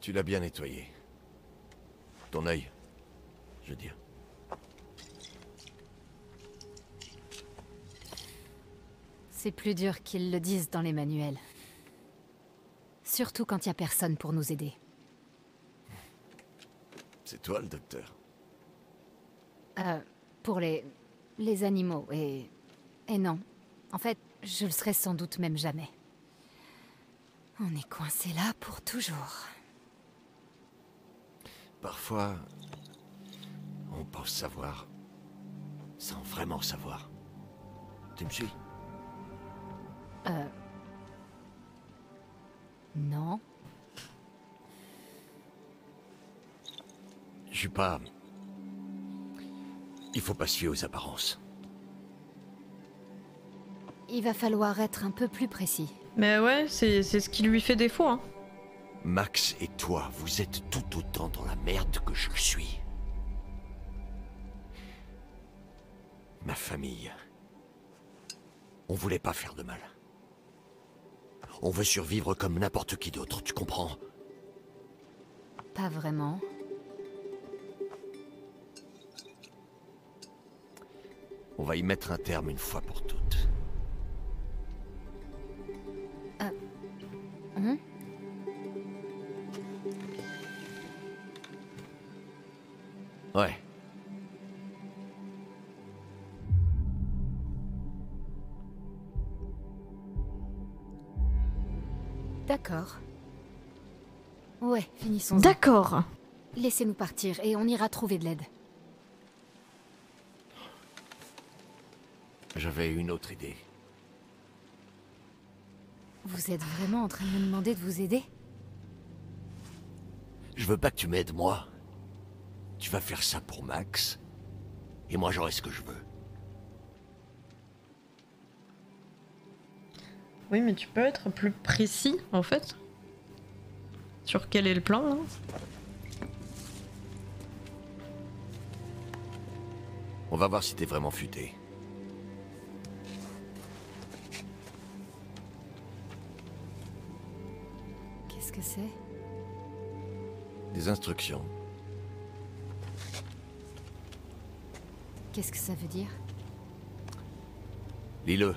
Tu l'as bien nettoyé. Ton œil, je veux dire. C'est plus dur qu'ils le disent dans les manuels. Surtout quand il y a personne pour nous aider. C'est toi le docteur. Pour les animaux et non. En fait, je le serai sans doute même jamais. On est coincé là pour toujours. Parfois, on pense savoir, sans vraiment savoir. Tu me suis? Non. Je suis pas... Il faut pas se fier aux apparences. Il va falloir être un peu plus précis. Mais ouais, c'est ce qui lui fait défaut, hein. Max et toi, vous êtes tout autant dans la merde que je le suis. Ma famille. On voulait pas faire de mal. On veut survivre comme n'importe qui d'autre, tu comprends? Pas vraiment. On va y mettre un terme une fois pour toutes. Ouais. D'accord. Ouais, finissons. D'accord. Laissez-nous partir et on ira trouver de l'aide. J'avais une autre idée. Vous êtes vraiment en train de me demander de vous aider? Je veux pas que tu m'aides, moi. Tu vas faire ça pour Max, et moi j'aurai ce que je veux. Oui, mais tu peux être plus précis, en fait. Sur quel est le plan, hein. On va voir si t'es vraiment futé. Qu'est-ce que c'est? Des instructions. Qu'est-ce que ça veut dire? Lis-le.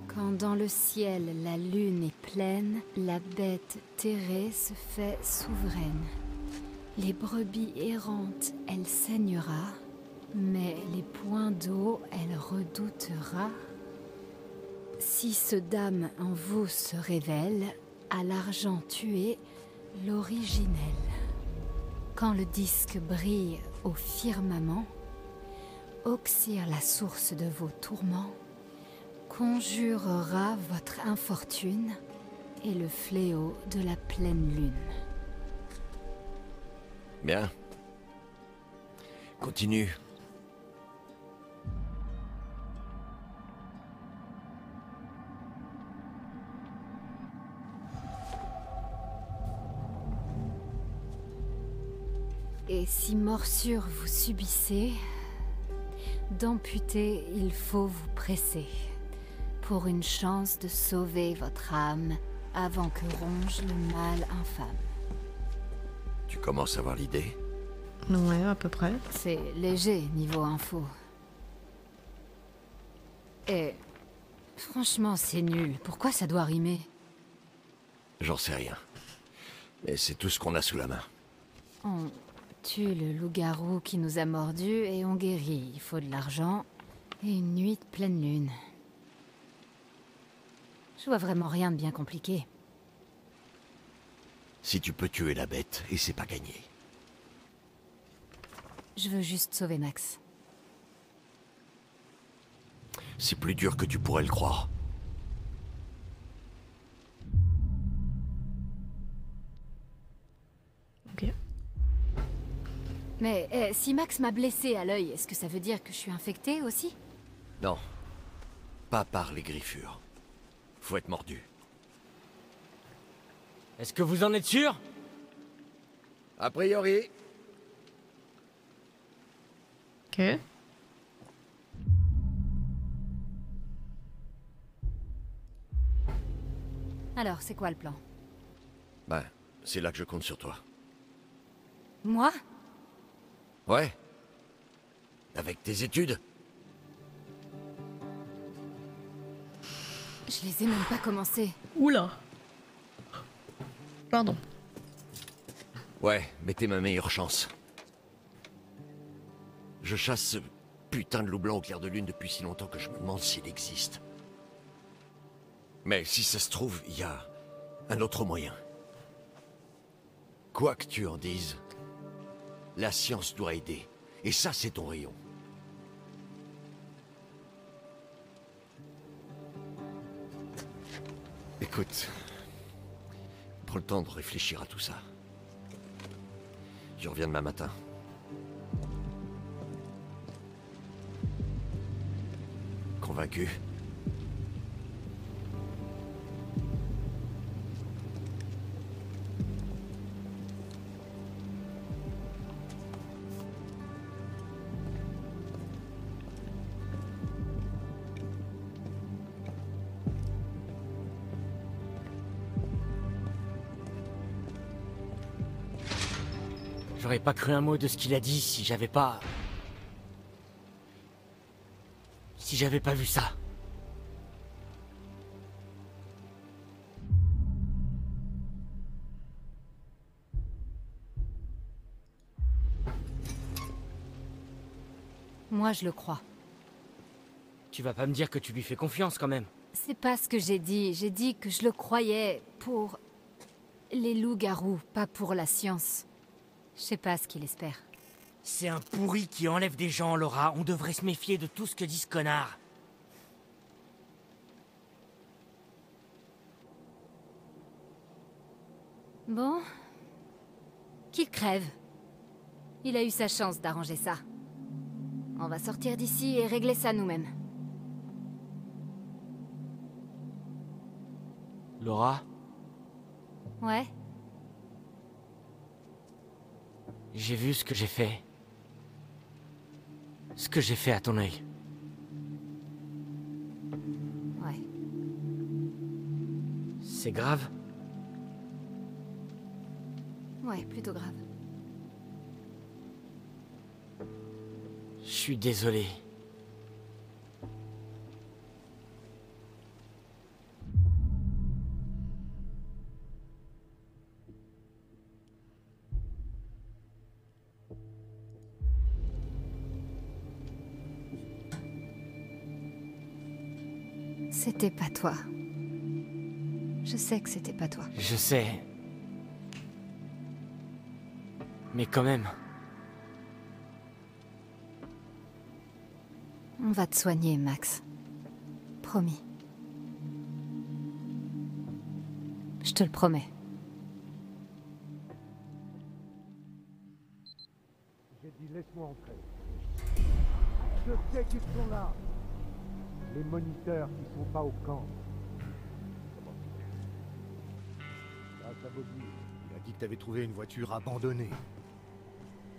Quand dans le ciel la lune est pleine, la bête terrée se fait souveraine. Les brebis errantes, elle saignera, mais les points d'eau, elle redoutera. Si ce dame en vous se révèle, à l'argent tué, l'originel. Quand le disque brille au firmament, oxyre la source de vos tourments, conjurera votre infortune et le fléau de la pleine lune. Bien. Continue. Et si morsure vous subissez, d'amputer, il faut vous presser, pour une chance de sauver votre âme avant que ronge le mal infâme. Tu commences à voir l'idée? Ouais, à peu près. C'est léger niveau info. Et franchement, c'est nul. Pourquoi ça doit rimer? J'en sais rien. Mais c'est tout ce qu'on a sous la main. On tue le loup-garou qui nous a mordus et on guérit. Il faut de l'argent et une nuit de pleine lune. Je vois vraiment rien de bien compliqué. Si tu peux tuer la bête, et c'est pas gagné. Je veux juste sauver Max. C'est plus dur que tu pourrais le croire. Ok. Mais si Max m'a blessé à l'œil, est-ce que ça veut dire que je suis infectée aussi? Non. Pas par les griffures. Faut être mordu. Est-ce que vous en êtes sûr? A priori. Ok. Alors, c'est quoi le plan? Ben, c'est là que je compte sur toi. Moi? Ouais. Avec tes études. Je les ai même pas commencées. Oula. Pardon. Ouais, mais t'es ma meilleure chance. Je chasse ce putain de loup blanc au clair de lune depuis si longtemps que je me demande s'il existe. Mais si ça se trouve, il y a un autre moyen. Quoi que tu en dises, la science doit aider. Et ça, c'est ton rayon. Écoute, prends le temps de réfléchir à tout ça. Je reviens demain matin. Convaincu? J'aurais pas cru un mot de ce qu'il a dit si j'avais pas... Si j'avais pas vu ça. Moi, je le crois. Tu vas pas me dire que tu lui fais confiance quand même. C'est pas ce que j'ai dit. J'ai dit que je le croyais pour les loups-garous, pas pour la science. Je sais pas ce qu'il espère. C'est un pourri qui enlève des gens, Laura. On devrait se méfier de tout ce que dit ce connard. Bon. Qu'il crève. Il a eu sa chance d'arranger ça. On va sortir d'ici et régler ça nous-mêmes. Laura, Ouais? j'ai vu ce que j'ai fait. Ce que j'ai fait à ton œil. Ouais. C'est grave? Ouais, plutôt grave. Je suis désolé. C'était pas toi. Je sais que c'était pas toi. Je sais. Mais quand même. On va te soigner, Max. Promis. Je te le promets. J'ai dit laisse-moi entrer. Je sais qu'ils sont là. Les moniteurs qui sont pas au camp. Grâce à Bobby, il a dit que t'avais trouvé une voiture abandonnée.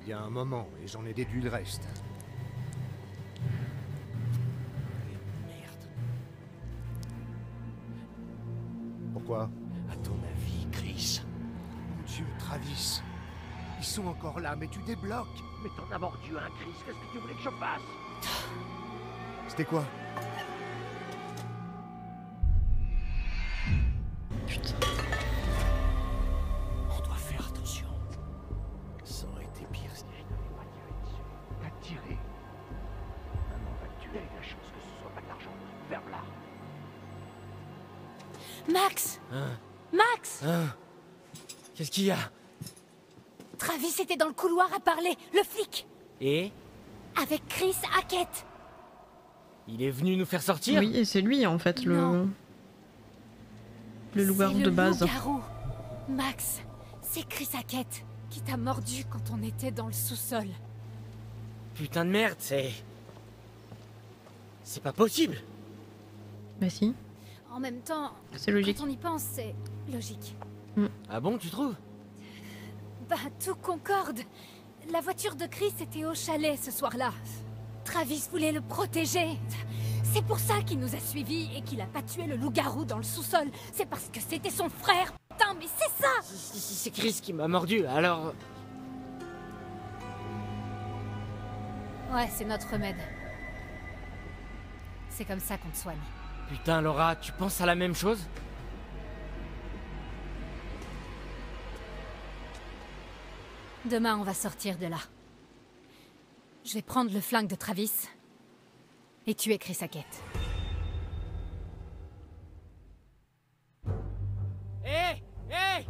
Il y a un moment, et j'en ai déduit le reste. Merde. Pourquoi? À ton avis, Chris? Mon Dieu, Travis. Ils sont encore là, mais tu débloques. Mais t'en as mordu un, Chris. Qu'est-ce que tu voulais que je fasse? C'était quoi? Putain. On doit faire attention. Ça aurait été pire si je n'avais pas tiré dessus. T'as tiré. Maman va te tuer avec la chance que ce soit pas de l'argent. Vers là. Max! Hein? Max! Hein? Qu'est-ce qu'il y a? Travis était dans le couloir à parler, le flic! Et? Avec Chris Hackett! Il est venu nous faire sortir? Oui, et c'est lui en fait Non. le loup-garou de base. C'est le loup-garou. Max, c'est Chris Hackett qui t'a mordu quand on était dans le sous-sol. Putain de merde, c'est pas possible. Bah si, En même temps, c'est logique. quand on y pense, c'est logique. Ah bon, tu trouves? Bah, tout concorde. La voiture de Chris était au chalet ce soir-là. Travis voulait le protéger. C'est pour ça qu'il nous a suivis et qu'il a pas tué le loup-garou dans le sous-sol. C'est parce que c'était son frère. Putain, mais c'est ça! C'est Chris qui m'a mordu, alors... Ouais, c'est notre remède. C'est comme ça qu'on te soigne. Putain, Laura, tu penses à la même chose? Demain, on va sortir de là. Je vais prendre le flingue de Travis et tuer Chris Hackett. Hé! Hé!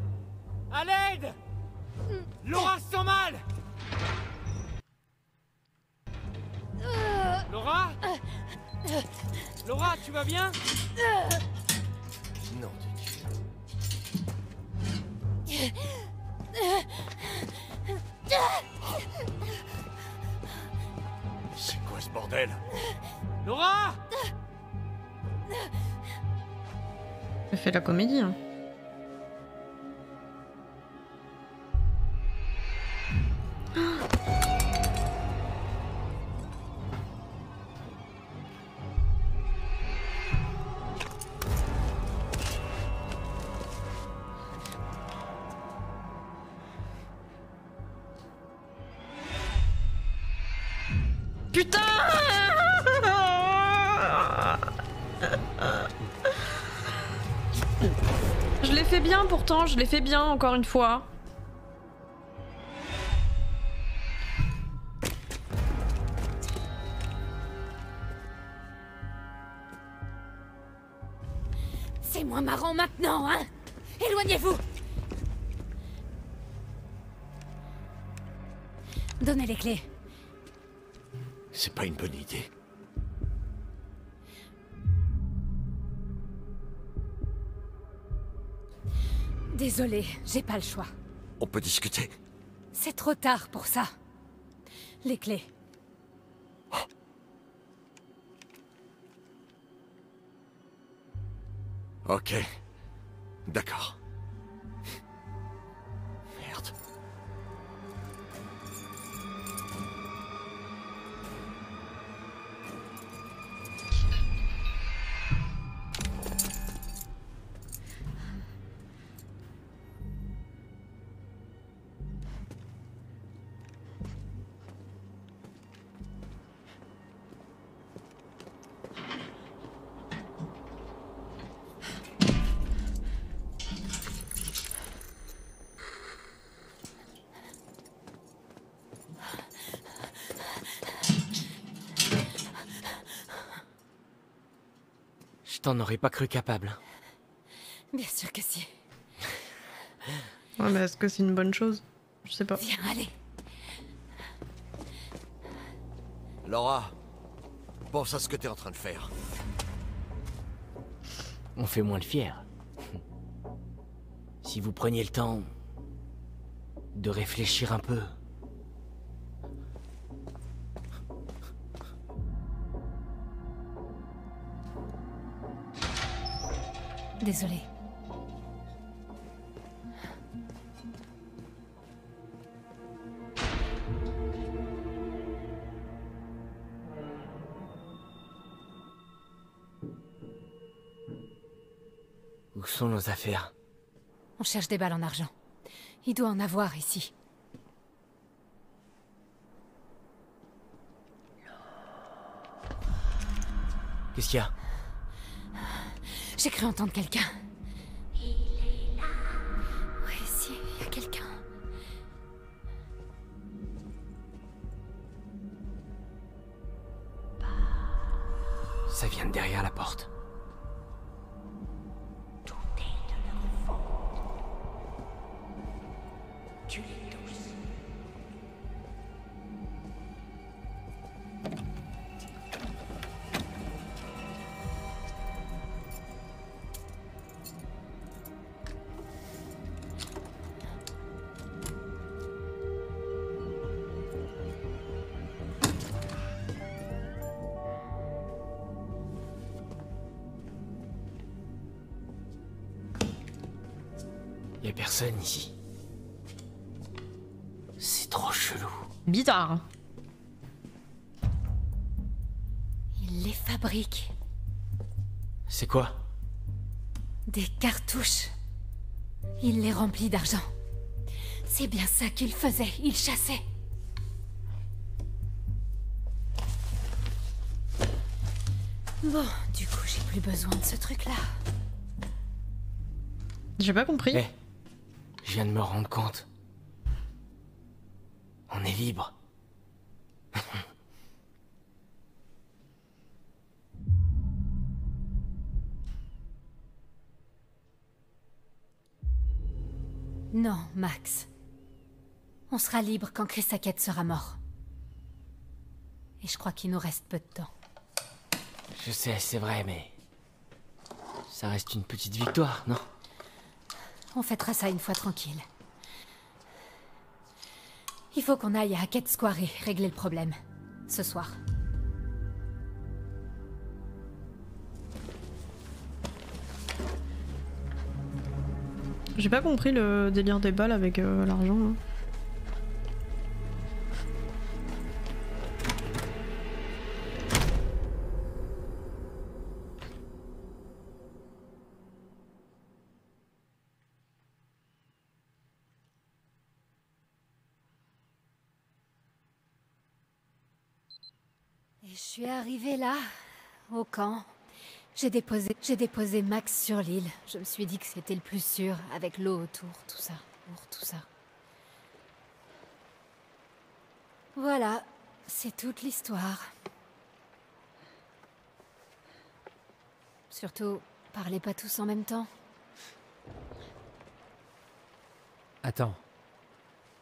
À l'aide! Laura se sent mal! Laura? Laura, tu vas bien? Non, de Dieu. C'est quoi ce bordel? Laura! Elle fait la comédie. Hein. Putain! Je l'ai fait bien pourtant, je l'ai fait bien encore une fois. C'est moins marrant maintenant, hein? Éloignez-vous! Donnez les clés. C'est pas une bonne idée. Désolée, j'ai pas le choix. On peut discuter. C'est trop tard pour ça. Les clés. Ok. D'accord. Merde. Je t'en aurais pas cru capable. Bien sûr que si. Ouais, mais est-ce que c'est une bonne chose? Je sais pas. Viens, allez. Laura, pense à ce que t'es en train de faire. On fait moins le fier. Si vous preniez le temps de réfléchir un peu. Désolée. Où sont nos affaires? On cherche des balles en argent. Il doit en avoir ici. Qu'est-ce qu'il y a? J'ai cru entendre quelqu'un. Il est là. Oui, si, il y a quelqu'un. Ça vient de derrière la porte. Tout est de leur faute. Tu les tous. Y a personne ici. C'est trop chelou. Bizarre. Il les fabrique. C'est quoi? Des cartouches. Il les remplit d'argent. C'est bien ça qu'il faisait. Il chassait. Bon, du coup, j'ai plus besoin de ce truc-là. J'ai pas compris. Eh, je viens de me rendre compte. On est libre. Non, Max. On sera libre quand Chris Hackett sera mort. Et je crois qu'il nous reste peu de temps. Je sais, c'est vrai, mais... ça reste une petite victoire, non? On fêtera ça une fois tranquille. Il faut qu'on aille à Hackett Square et régler le problème. Ce soir. J'ai pas compris le délire des balles avec l'argent. Hein. Et je suis arrivée là, au camp. J'ai déposé Max sur l'île. Je me suis dit que c'était le plus sûr, avec l'eau autour, tout ça, pour tout ça. Voilà, c'est toute l'histoire. Surtout, parlez pas tous en même temps. Attends.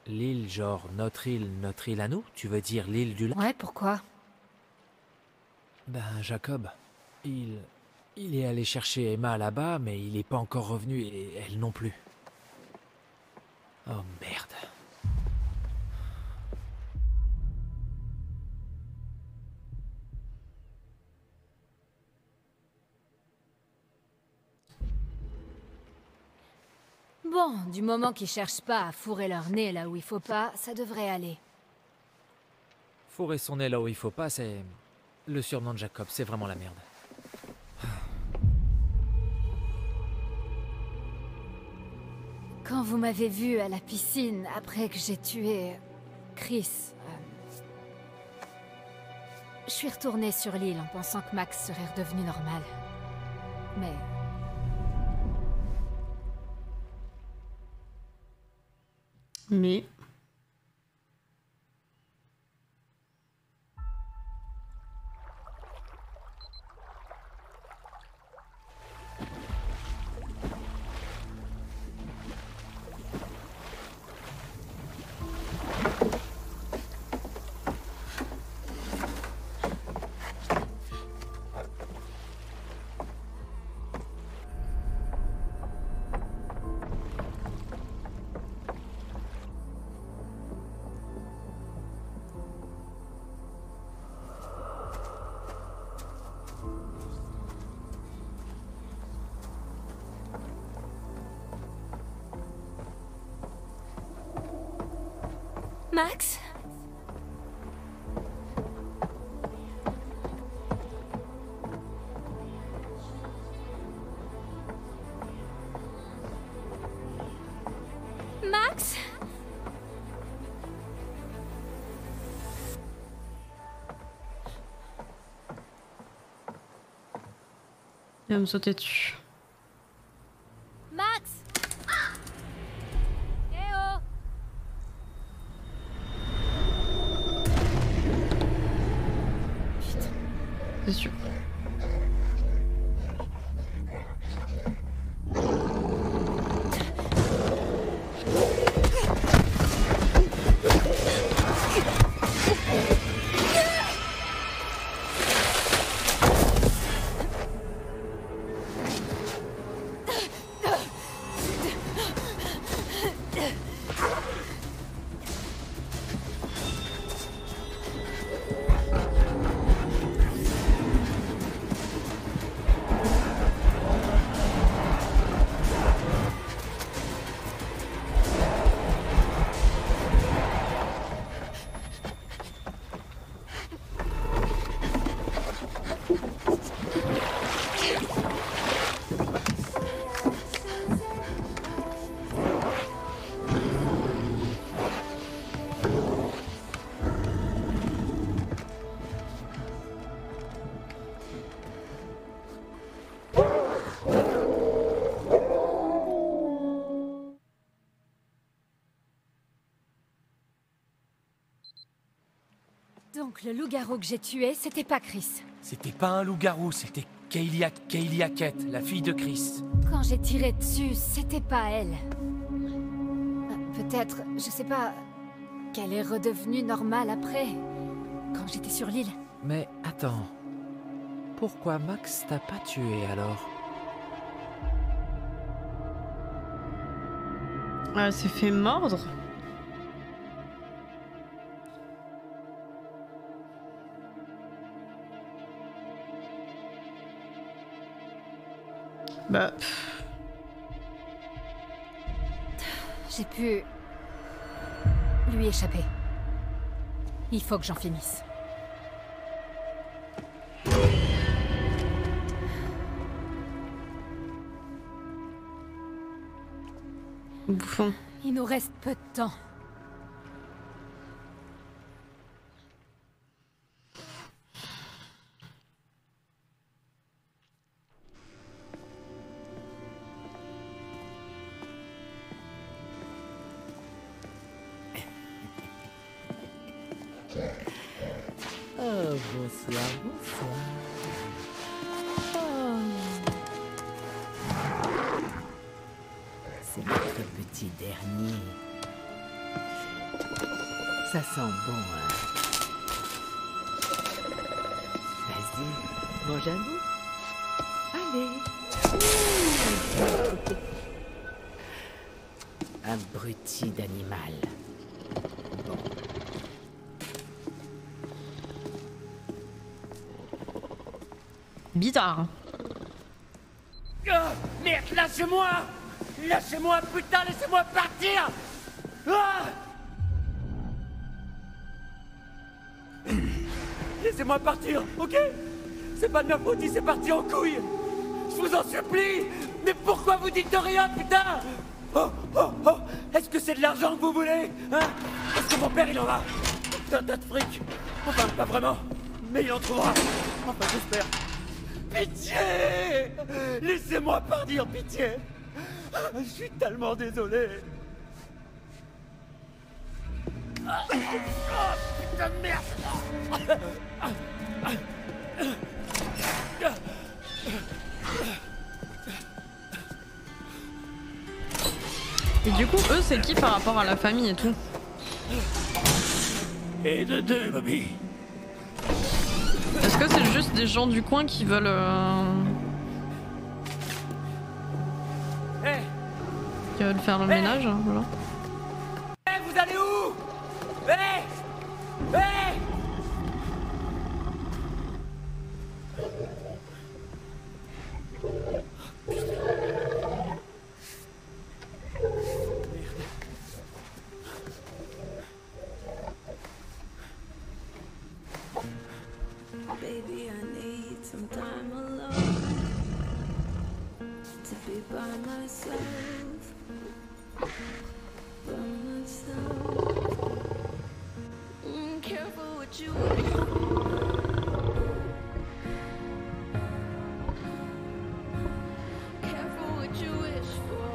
L'île, genre notre île à nous? Tu veux dire l'île du lac? Ouais, pourquoi? Ben, Jacob, il est allé chercher Emma là-bas, mais il est pas encore revenu et elle non plus. Oh merde. Bon, du moment qu'ils cherchent pas à fourrer leur nez là où il faut pas, ça devrait aller. Fourrer son nez là où il faut pas, c'est... le surnom de Jacob, c'est vraiment la merde. Quand vous m'avez vu à la piscine après que j'ai tué Chris, je suis retournée sur l'île en pensant que Max serait redevenu normal. Mais... Max? Max? Il va me sauter dessus. Max? Eh oh! Putain. C'est sûr. Donc le loup-garou que j'ai tué, c'était pas Chris. C'était pas un loup-garou, c'était Kaylee Hackett, la fille de Chris. Quand j'ai tiré dessus, c'était pas elle. Peut-être, je sais pas, qu'elle est redevenue normale après, quand j'étais sur l'île. Mais attends. Pourquoi Max t'a pas tué alors? Elle s'est fait mordre. Bah... J'ai pu... lui échapper. Il faut que j'en finisse. Bouffon. Il nous reste peu de temps. Oh, bonsoir, bonsoir. C'est notre petit dernier. Ça sent bon, hein? Vas-y, mange un bout. Allez. Abruti d'animal. Bon. Bizarre. Oh, merde, lâchez-moi! Lâchez-moi, putain, laissez-moi partir! Ah! Laissez-moi partir, ok? C'est pas de ma faute, il s'est parti en couille! Je vous en supplie! Mais pourquoi vous dites rien, putain? Oh, oh, oh! Est-ce que c'est de l'argent que vous voulez? Hein? Est-ce que mon père, il en a? Un tas de fric! Enfin, pas vraiment, mais il en trouvera! Enfin, j'espère! Pitié! Laissez-moi partir, pitié! Je suis tellement désolé! Oh, putain de merde! Et du coup, eux, c'est qui par rapport à la famille et tout? Et de deux, Bobby. Est-ce que c'est juste des gens du coin qui veulent... Hey! qui veulent faire le ménage, hein, voilà. Hey, vous allez où? Hey! Hey! to be by myself. By myself. Careful what you wish for. Careful what you wish for.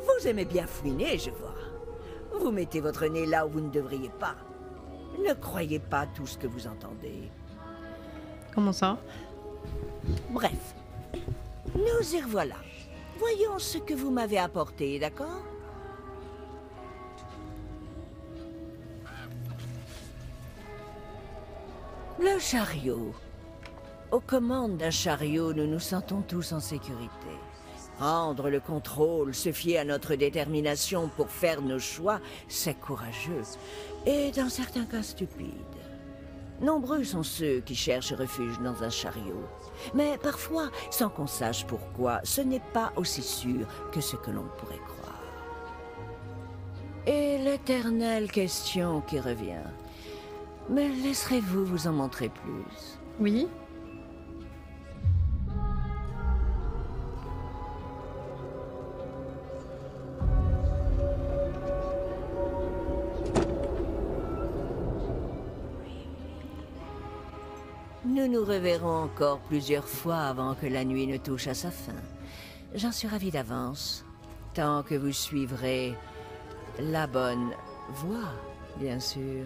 Vous aimez bien fouiner, je vois. Vous mettez votre nez là où vous ne devriez pas. Ne croyez pas tout ce que vous entendez. Comment ça? Bref, nous y revoilà. Voyons ce que vous m'avez apporté, d'accord? Le chariot. Aux commandes d'un chariot, nous nous sentons tous en sécurité. Prendre le contrôle, se fier à notre détermination pour faire nos choix, c'est courageux. Et dans certains cas stupide. Nombreux sont ceux qui cherchent refuge dans un chariot. Mais parfois, sans qu'on sache pourquoi, ce n'est pas aussi sûr que ce que l'on pourrait croire. Et l'éternelle question qui revient. Me laisserez-vous vous en montrer plus? Oui. Nous nous reverrons encore plusieurs fois avant que la nuit ne touche à sa fin. J'en suis ravi d'avance, tant que vous suivrez la bonne voie, bien sûr.